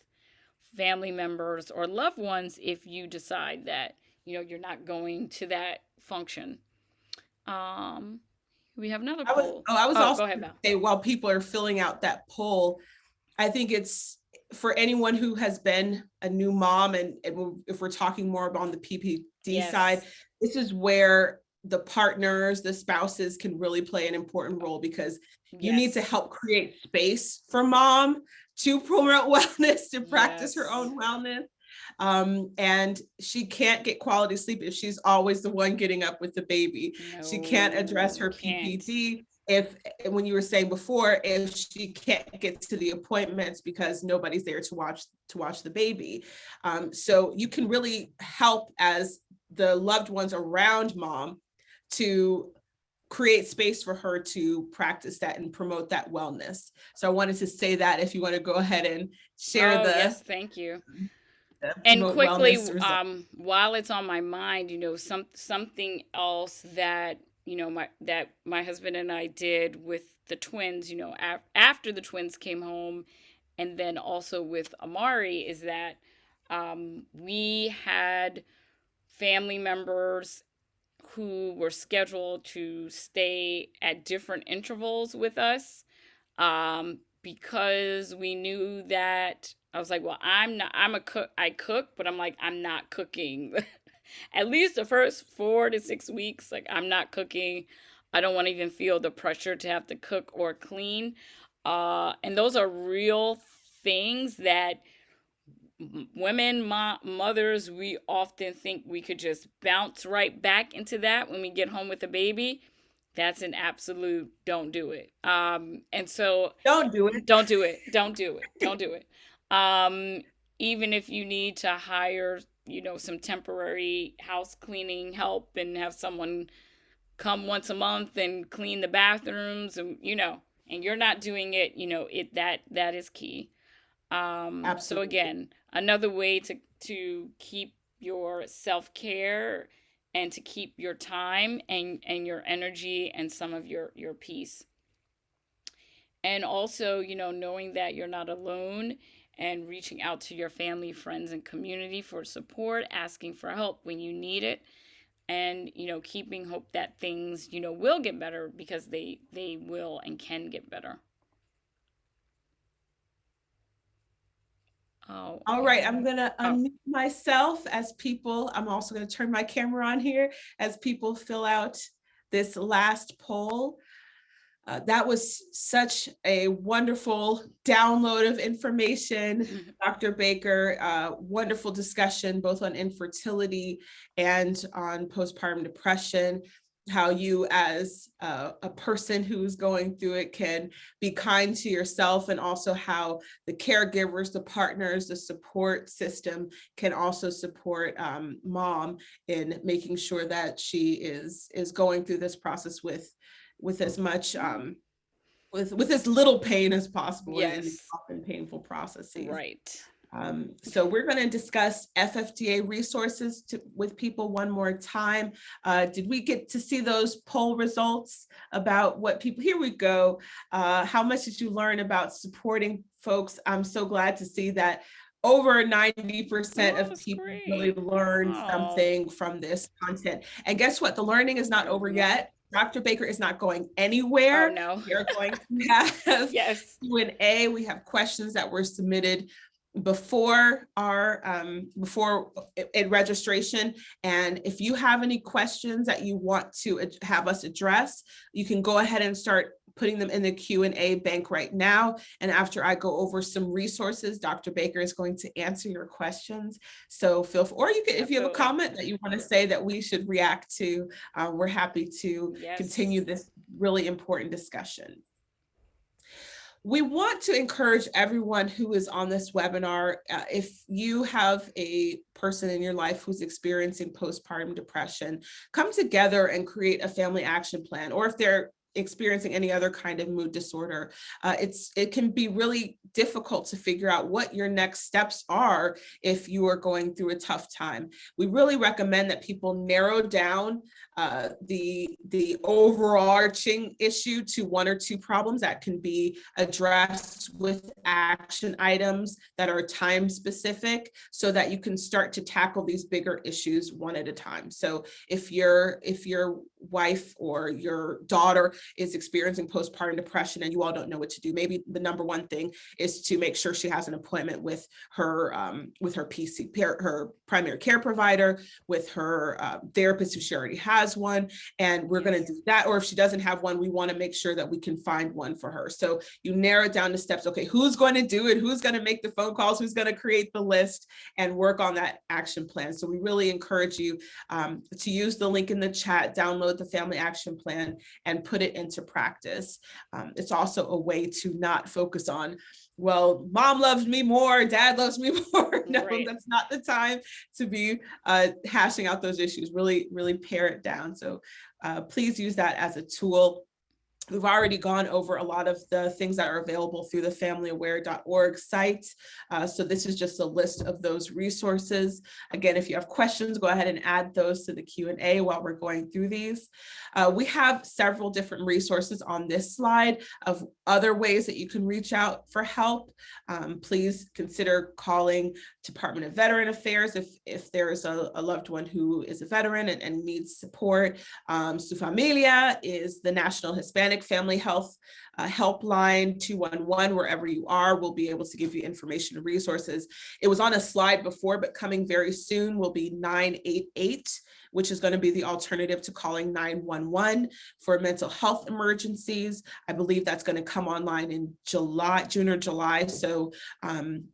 family members or loved ones if you decide that, you're not going to that function. Um, we have another poll. I was Oh, also go ahead, gonna Val. say, while people are filling out that poll, I think it's for anyone who has been a new mom, and if we're talking more about on the PPD side, this is where the partners, the spouses can really play an important role, because you need to help create space for mom to promote wellness, to practice her own wellness. And she can't get quality sleep if she's always the one getting up with the baby. She can't address her PPD if, when you were saying before, if she can't get to the appointments because nobody's there to watch the baby. So you can really help as the loved ones around mom to create space for her to practice that and promote that wellness. So I wanted to say that, if you want to go ahead and share yes, thank you. And quickly, while it's on my mind, something else that my husband and I did with the twins, after the twins came home, and then also with Amari, is that we had family members who were scheduled to stay at different intervals with us, because we knew that I was like, well, I'm a cook. I cook, but I'm like, I'm not cooking. At least the first 4 to 6 weeks, like, I'm not cooking. I don't want to even feel the pressure to have to cook or clean. And those are real things that women, mothers, we often think we could just bounce right back into that when we get home with the baby. That's an absolute don't do it. And so don't do it. Don't do it. Don't do it. Don't do it. Even if you need to hire, some temporary house cleaning help and have someone come once a month and clean the bathrooms, and and you're not doing it, that is key. So again, another way to keep your self-care and to keep your time and your energy and some of your peace. And also, knowing that you're not alone, and reaching out to your family, friends, and community for support, asking for help when you need it, and, keeping hope that things, will get better, because they will and can get better. Oh, all right. I'm going to unmute myself as people. I'm also going to turn my camera on here as people fill out this last poll. That was such a wonderful download of information, Dr. Baker. Wonderful discussion, both on infertility and on postpartum depression. How you, as a person who's going through it, can be kind to yourself, and also how the caregivers, the partners, the support system can also support mom in making sure that she is going through this process with as much with as little pain as possible in often painful processes. Right. So we're going to discuss FFDA resources with people one more time. Did we get to see those poll results about what people, here we go. How much did you learn about supporting folks? I'm so glad to see that over 90% of people really learned something from this content. And guess what? The learning is not over yet. Dr. Baker is not going anywhere. Oh, no. We are going to have Q&A. We have questions that were submitted before our registration, and if you have any questions that you want to have us address, you can go ahead and start putting them in the Q&A bank right now. And after I go over some resources, Dr. Baker is going to answer your questions. So feel free, or you can, if you have a comment that you want to say that we should react to, we're happy to continue this really important discussion. We want to encourage everyone who is on this webinar, if you have a person in your life who's experiencing postpartum depression, come together and create a family action plan, or if they're experiencing any other kind of mood disorder. It can be really difficult to figure out what your next steps are if you are going through a tough time. We really recommend that people narrow down the overarching issue to 1 or 2 problems that can be addressed with action items that are time specific, so that you can start to tackle these bigger issues one at a time. So if you're wife or your daughter is experiencing postpartum depression and you all don't know what to do, maybe the number one thing is to make sure she has an appointment with her PC, her primary care provider, with her therapist if she already has one. And we're going to do that. Or if she doesn't have one, we want to make sure that we can find one for her. So you narrow it down to steps. Okay, who's going to do it? Who's going to make the phone calls? Who's going to create the list and work on that action plan? So we really encourage you to use the link in the chat, download the family action plan, and put it into practice. It's also a way to not focus on, well, mom loves me more, dad loves me more. No, right. That's not the time to be hashing out those issues. Really, really pare it down. So please use that as a tool. We've already gone over a lot of the things that are available through the familyaware.org site. So this is just a list of those resources. Again, if you have questions, go ahead and add those to the Q&A while we're going through these. We have several different resources on this slide of other ways that you can reach out for help. Please consider calling Department of Veteran Affairs if there is a loved one who is a veteran and needs support. Su Familia is the National Hispanic Family Health helpline. 211, wherever you are, will be able to give you information and resources. It was on a slide before, but coming very soon will be 988, which is going to be the alternative to calling 911 for mental health emergencies. I believe that's going to come online in June or July. So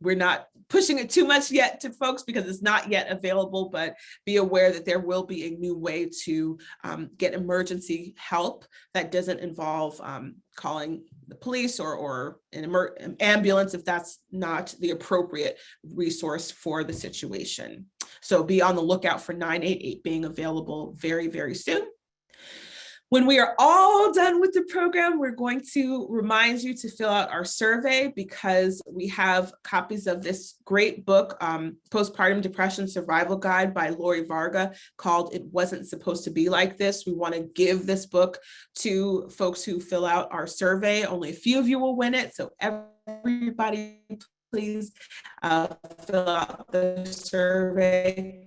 we're not pushing it too much yet to folks because it's not yet available, but be aware that there will be a new way to get emergency help that doesn't involve calling the police or an ambulance if that's not the appropriate resource for the situation. So be on the lookout for 988 being available very, very soon. When we are all done with the program, we're going to remind you to fill out our survey because we have copies of this great book, Postpartum Depression Survival Guide by Lori Varga, called It Wasn't Supposed to Be Like This. We want to give this book to folks who fill out our survey. Only a few of you will win it. So everybody, please fill out the survey.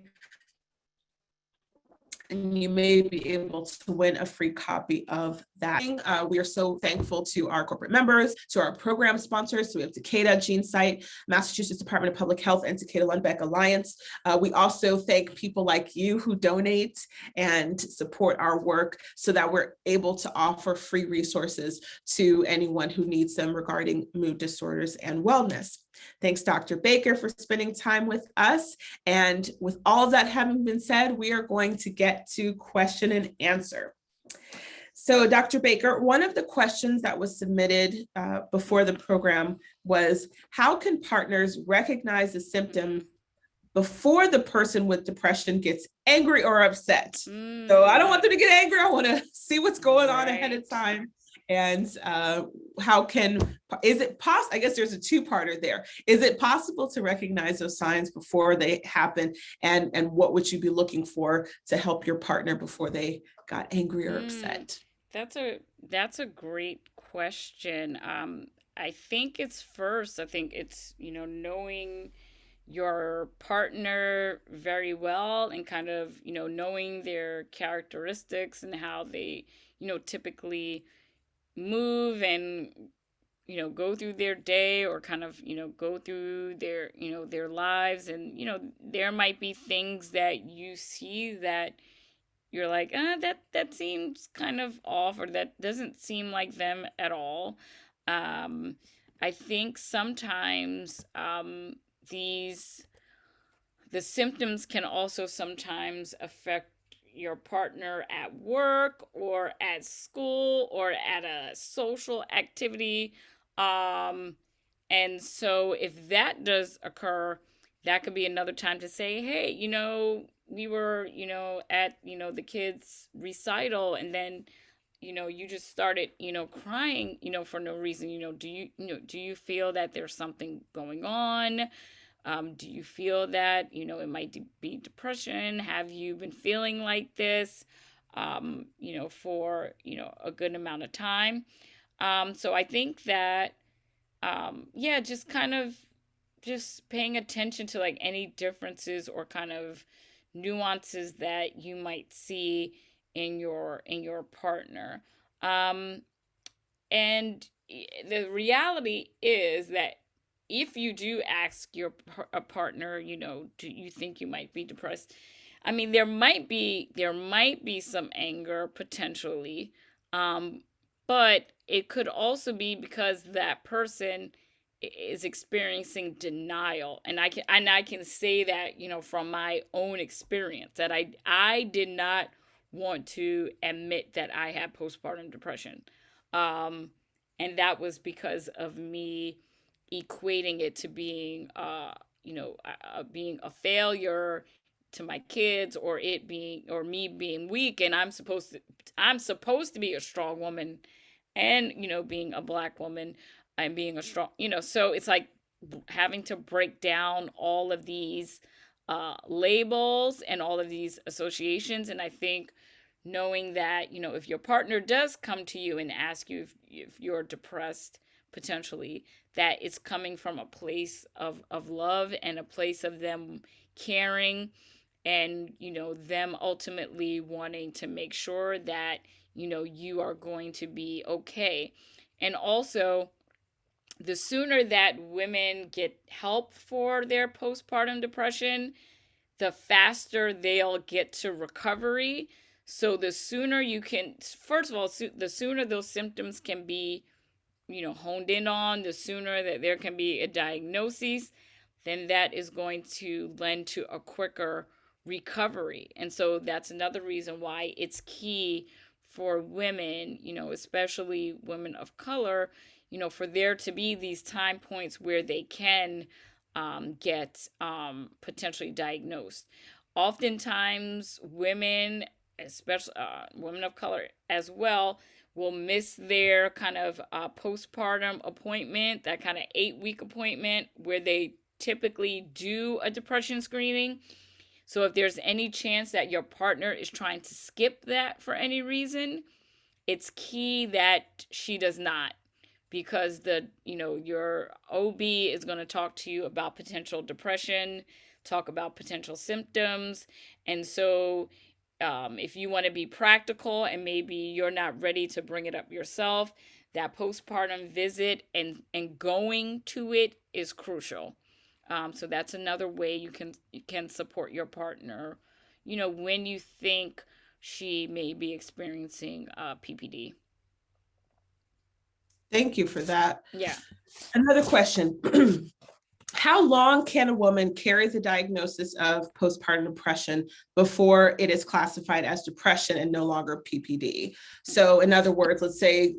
And you may be able to win a free copy of that. We are so thankful to our corporate members, to our program sponsors. So we have Takeda, GeneSight, Massachusetts Department of Public Health, and Takeda Lundbeck Alliance. We also thank people like you who donate and support our work so that we're able to offer free resources to anyone who needs them regarding mood disorders and wellness. Thanks, Dr. Baker, for spending time with us. And with all of that having been said, we are going to get to question and answer. So, Dr. Baker, one of the questions that was submitted before the program was, how can partners recognize the symptoms before the person with depression gets angry or upset? So I don't want them to get angry. I want to see what's going on ahead of time. And is it possible? I guess there's a two-parter there. Is it possible to recognize those signs before they happen? And what would you be looking for to help your partner before they got angry or upset? That's a great question. I think it's knowing your partner very well and kind of, knowing their characteristics and how they, typically move and go through their day or kind of go through their lives. And there might be things that you see that you're like, that seems kind of off, or that doesn't seem like them at all. I think sometimes the symptoms can also sometimes affect your partner at work or at school or at a social activity. And so if that does occur, that could be another time to say, hey, we were, at, the kids' recital, and then, you just started, crying, for no reason. Do you feel that there's something going on? Do you feel that, it might be depression? Have you been feeling like this, for, a good amount of time? So I think that, just kind of just paying attention to like any differences or kind of nuances that you might see in your partner. Um, and the reality is that if you do ask your a partner, do you think you might be depressed? I mean, there might be some anger potentially, um, but it could also be because that person is experiencing denial, and I can say that from my own experience that I did not want to admit that I had postpartum depression, um, and that was because of me equating it to being a failure to my kids, or me being weak, and I'm supposed to be a strong woman, and being a black woman and being a strong, so it's like having to break down all of these labels and all of these associations. And I think knowing that if your partner does come to you and ask you if you're depressed, potentially, that it's coming from a place of love and a place of them caring, and them ultimately wanting to make sure that you are going to be okay. And also, the sooner that women get help for their postpartum depression, the faster they'll get to recovery. So the sooner you can, first of all, the sooner those symptoms can be honed in on, the sooner that there can be a diagnosis, then that is going to lend to a quicker recovery. And so that's another reason why it's key for women, especially women of color, for there to be these time points where they can get potentially diagnosed. Oftentimes, women, especially women of color as well, will miss their kind of postpartum appointment, that kind of 8 week appointment where they typically do a depression screening. So if there's any chance that your partner is trying to skip that for any reason, it's key that she does not, because your OB is going to talk to you about potential depression, talk about potential symptoms. And so if you want to be practical and maybe you're not ready to bring it up yourself, that postpartum visit and going to it is crucial. So that's another way you can support your partner, when you think she may be experiencing PPD. Thank you for that. Yeah. Another question. How long can a woman carry the diagnosis of postpartum depression before it is classified as depression and no longer PPD? So, in other words, let's say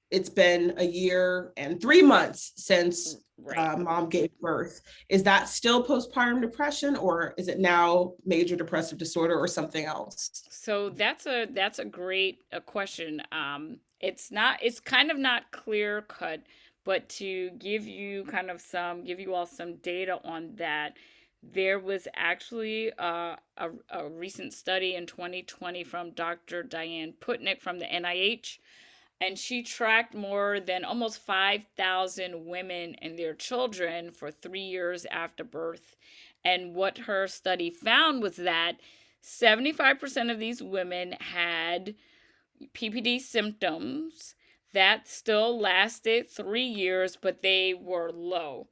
it's been a year and 3 months since Right. mom gave birth. Is that still postpartum depression, or is it now major depressive disorder or something else? So that's a great question. It's kind of not clear cut, but to give you all some data on that, there was actually a recent study in 2020 from Dr. Diane Putnick from the NIH, and she tracked more than almost 5,000 women and their children for 3 years after birth. And what her study found was that 75% of these women had PPD symptoms that still lasted 3 years, but they were low.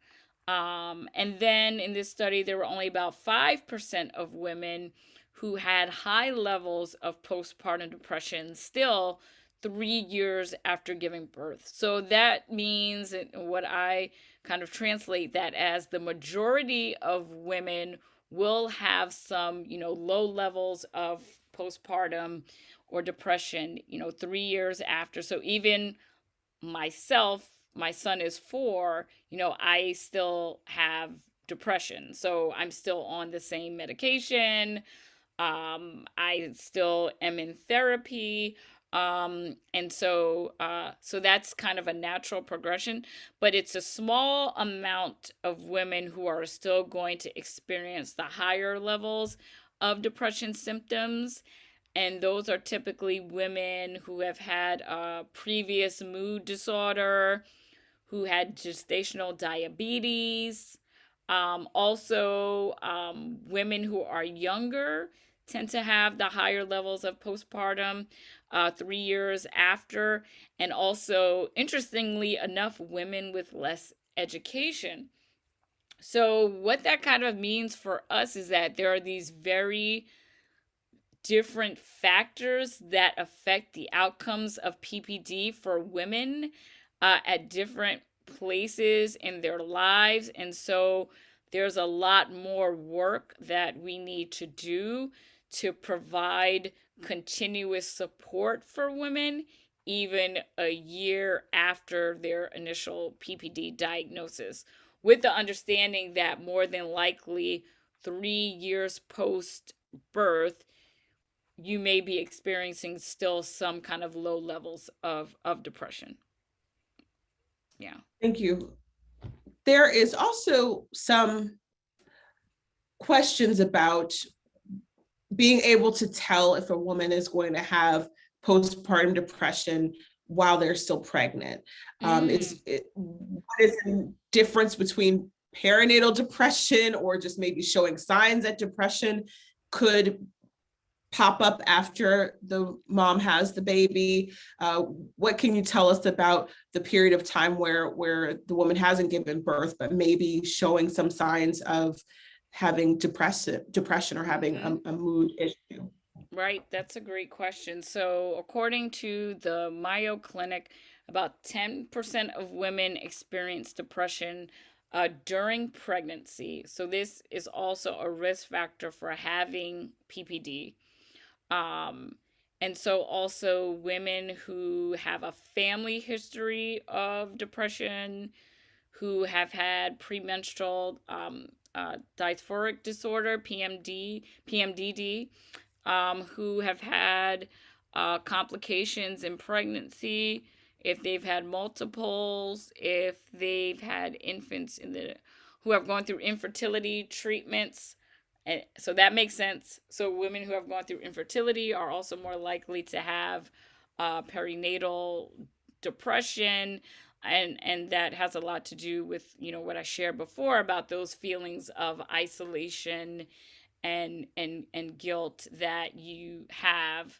And then in this study, there were only about 5% of women who had high levels of postpartum depression still 3 years after giving birth. So that means, what I kind of translate that as, the majority of women will have some, low levels of postpartum or depression, 3 years after. So even myself, my son is 4, I still have depression. So I'm still on the same medication. I still am in therapy. And so that's kind of a natural progression, but it's a small amount of women who are still going to experience the higher levels of depression symptoms. And those are typically women who have had a previous mood disorder, who had gestational diabetes, also women who are younger tend to have the higher levels of postpartum 3 years after. And also, interestingly enough, women with less education. So, what that kind of means for us is that there are these very different factors that affect the outcomes of PPD for women at different places in their lives. And so there's a lot more work that we need to do to provide continuous support for women, even a year after their initial PPD diagnosis, with the understanding that more than likely 3 years post birth, you may be experiencing still some kind of low levels of depression. Yeah. Thank you. There is also some questions about being able to tell if a woman is going to have postpartum depression while they're still pregnant. What is the difference between perinatal depression or just maybe showing signs that depression could pop up after the mom has the baby? What can you tell us about the period of time where the woman hasn't given birth, but maybe showing some signs of having depression or having a mood issue? Right, that's a great question. So, according to the Mayo Clinic, about 10% of women experience depression during pregnancy. So, this is also a risk factor for having PPD. Um, and so, also, women who have a family history of depression, who have had premenstrual dysphoric disorder, PMDD, who have had complications in pregnancy, if they've had multiples, if they've had infants who have gone through infertility treatments. And so that makes sense. So women who have gone through infertility are also more likely to have perinatal depression, and that has a lot to do with what I shared before about those feelings of isolation and guilt that you have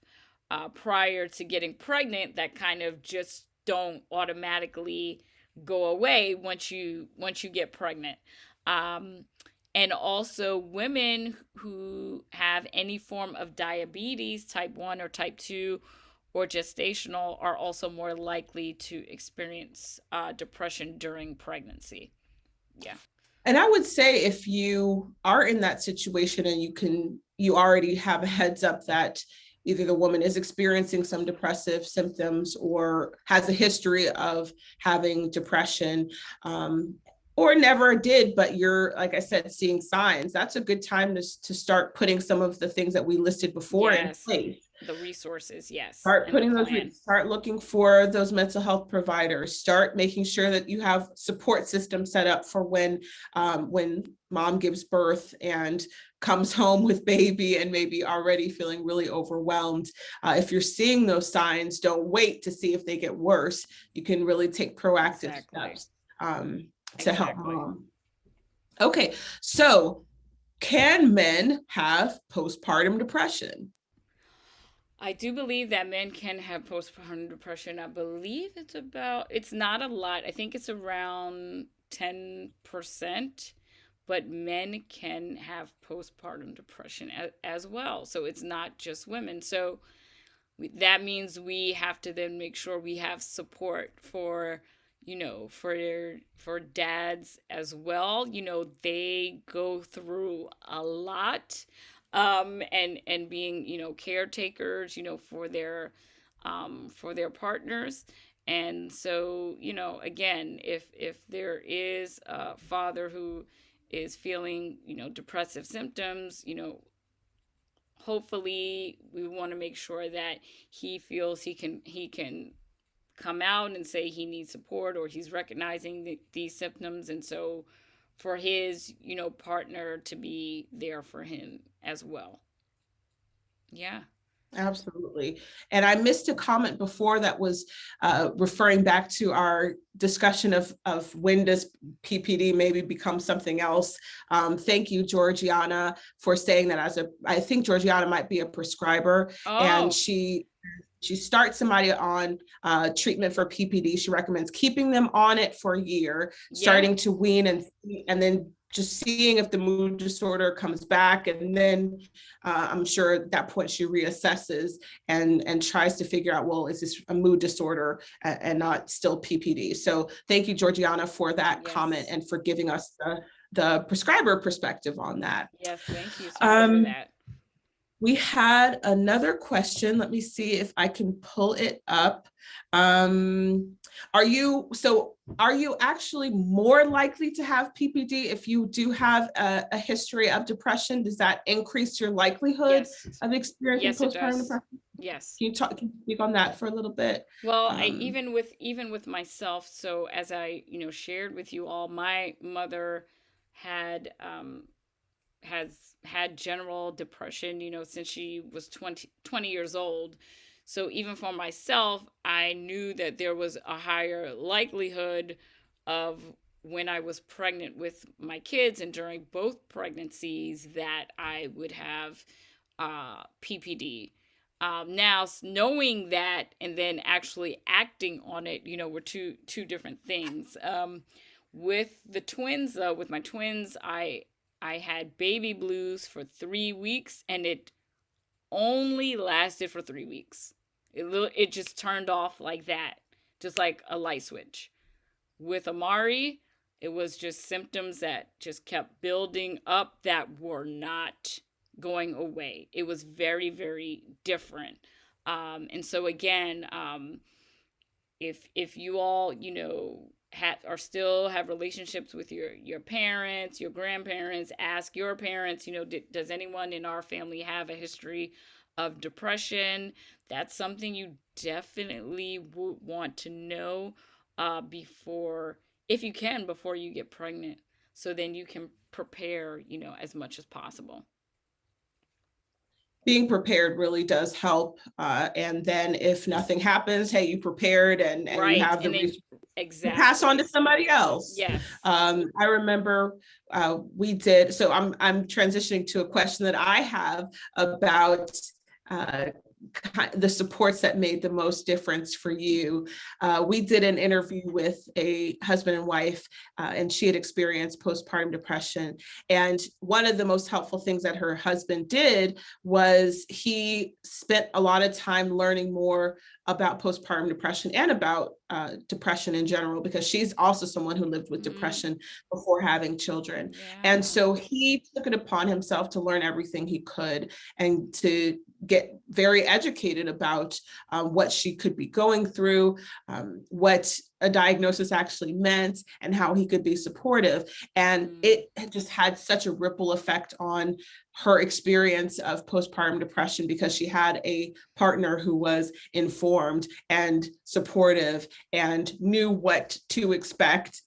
prior to getting pregnant, that kind of just don't automatically go away once you get pregnant. And also, women who have any form of diabetes, type 1 or type 2, or gestational, are also more likely to experience depression during pregnancy. Yeah. And I would say if you are in that situation and you already have a heads up that either the woman is experiencing some depressive symptoms or has a history of having depression, or never did, but you're, like I said, seeing signs, that's a good time to start putting some of the things that we listed before in place. The resources, yes. Start putting start looking for those mental health providers, start making sure that you have support systems set up for when mom gives birth and comes home with baby and maybe already feeling really overwhelmed. If you're seeing those signs, don't wait to see if they get worse. You can really take proactive steps to help mom. Okay, so can men have postpartum depression? I do believe that men can have postpartum depression. I believe it's not a lot. I think it's around 10%, but men can have postpartum depression as well. So it's not just women. So that means we have to then make sure we have support for dads as well. They go through a lot, and being caretakers for their partners. And so again, if there is a father who is feeling depressive symptoms, hopefully we want to make sure that he feels he can come out and say he needs support, or he's recognizing these symptoms, and so for his partner to be there for him as well. Yeah. Absolutely. And I missed a comment before that was referring back to our discussion of when does PPD maybe become something else. Thank you, Georgiana, for saying that. I think Georgiana might be a prescriber, and Oh, she starts somebody on treatment for PPD. She recommends keeping them on it for a year, yeah. starting to wean, and then just seeing if the mood disorder comes back. And then I'm sure at that point she reassesses and tries to figure out, well, is this a mood disorder and not still PPD? So thank you, Georgiana, for that comment Yes. and for giving us the prescriber perspective on that. Yes. Thank you so much for Um, that. we had another question. Let me see if I can pull it up. Um, are you actually more likely to have PPD if you do have a history of depression? Does that increase your likelihood Yes. of experiencing Yes, it postpartum does. depression? Yes. Can you speak on that for a little bit? Well, I Um, even with myself, so as I, shared with you all, my mother had has had general depression, since she was 20 years old. So even for myself, I knew that there was a higher likelihood of when I was pregnant with my kids and during both pregnancies that I would have PPD. Now, knowing that and then actually acting on it, were two different things. With the twins, though, with my twins, I had baby blues for 3 weeks, and it only lasted for 3 weeks. It just turned off like that, just like a light switch. With Amari, it was just symptoms that just kept building up that were not going away. It was very, very different. And so again, if you all are still have relationships with your parents, your grandparents, ask your parents, does anyone in our family have a history of depression? That's something you definitely would want to know before, if you can, before you get pregnant, so then you can prepare, as much as possible. Being prepared really does help. And then if nothing happens, hey, you prepared and you Right. have the And then resources to pass on to exactly. somebody else. Yes. I remember we did, so I'm transitioning to a question that I have about uh, the supports that made the most difference for you. We did an interview with a husband and wife, and she had experienced postpartum depression. And one of the most helpful things that her husband did was he spent a lot of time learning more about postpartum depression and about depression in general, because she's also someone who lived with Mm-hmm. depression before having children. And Yeah. so he took it upon himself to learn everything he could and to get very educated about what she could be going through, what a diagnosis actually meant, and how he could be supportive. And Mm. it just had such a ripple effect on her experience of postpartum depression, because she had a partner who was informed and supportive and knew what to expect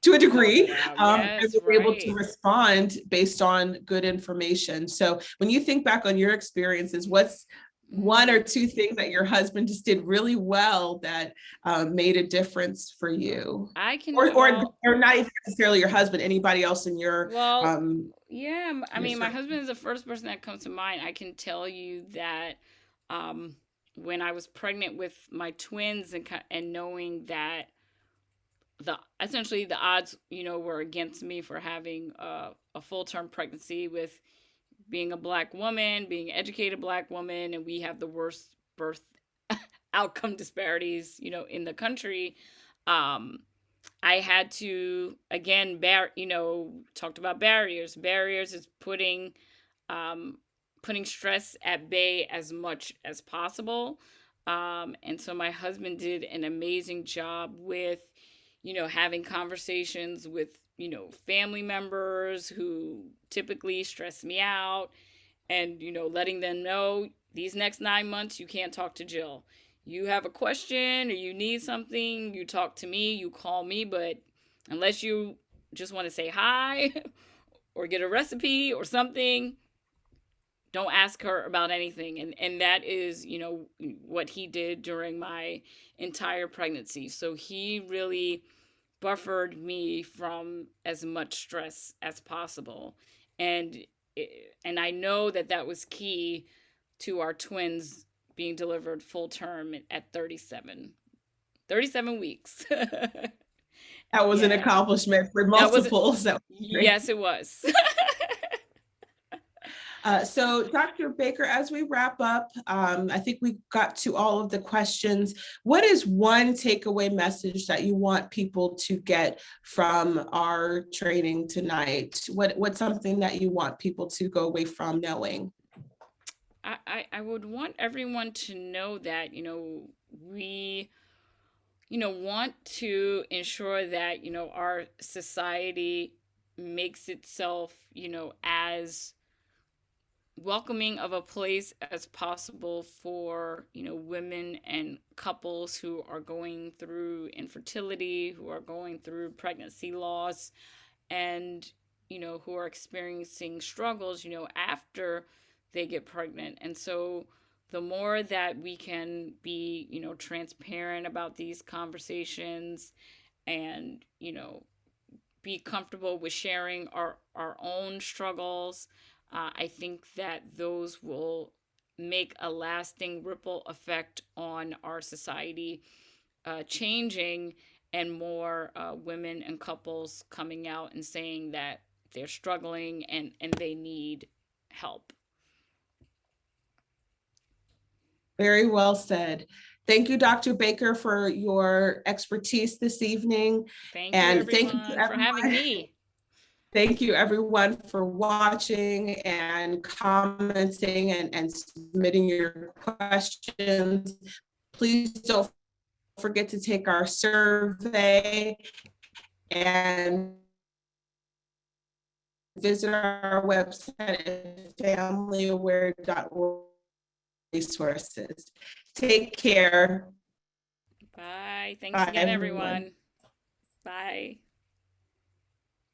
to a Oh, degree, wow. and Yes, was able to right. respond based on good information. So when you think back on your experiences, what's one or Mm. two things that your husband just did really well that made a difference for you? I can, Or not even necessarily your husband, anybody else in well, um, yeah, I your mean, my circle? husband is the first person that comes to mind. I can tell you that um, when I was pregnant with my twins and knowing that essentially the odds, were against me for having a full-term pregnancy with being a black woman, being an educated black woman, and we have the worst birth outcome disparities, in the country. Um, I had to again talked about barriers. Barriers is um, putting stress at bay as much as possible. And so my husband did an amazing job with, having conversations with, family members who typically stress me out, and, letting them know these next 9 months you can't talk to Jill. You have a question or you need something, you talk to me, you call me, but unless you just want to say hi or get a recipe or something, don't ask her about anything. And that is, what he did during my entire pregnancy. So he really buffered me from as much stress as possible. And and I know that that was key to our twins being delivered full term at 37 weeks. That was an Yeah. accomplishment for That was multiples. That was great. Yes, it was. So Dr. Baker, as we wrap up, I think we got to all of the questions. What is one takeaway message that you want people to get from our training tonight? What's something that you want people to go away from knowing? I would want everyone to know that, we, want to ensure that, our society makes itself, as welcoming of a place as possible for, women and couples who are going through infertility, who are going through pregnancy loss, and, who are experiencing struggles, after they get pregnant. And so the more that we can be, transparent about these conversations, and, be comfortable with sharing our own struggles, I think that those will make a lasting ripple effect on our society changing, and more women and couples coming out and saying that they're struggling, and they need help. Very well said. Thank you, Dr. Baker, for your expertise this evening. Thank you, And thank you to everyone, for having everyone. me. Thank you, everyone, for watching and commenting and submitting your questions. Please don't forget to take our survey and visit our website, familyaware.org resources. Take care. Bye. Thanks Bye, again, everyone. everyone. Bye.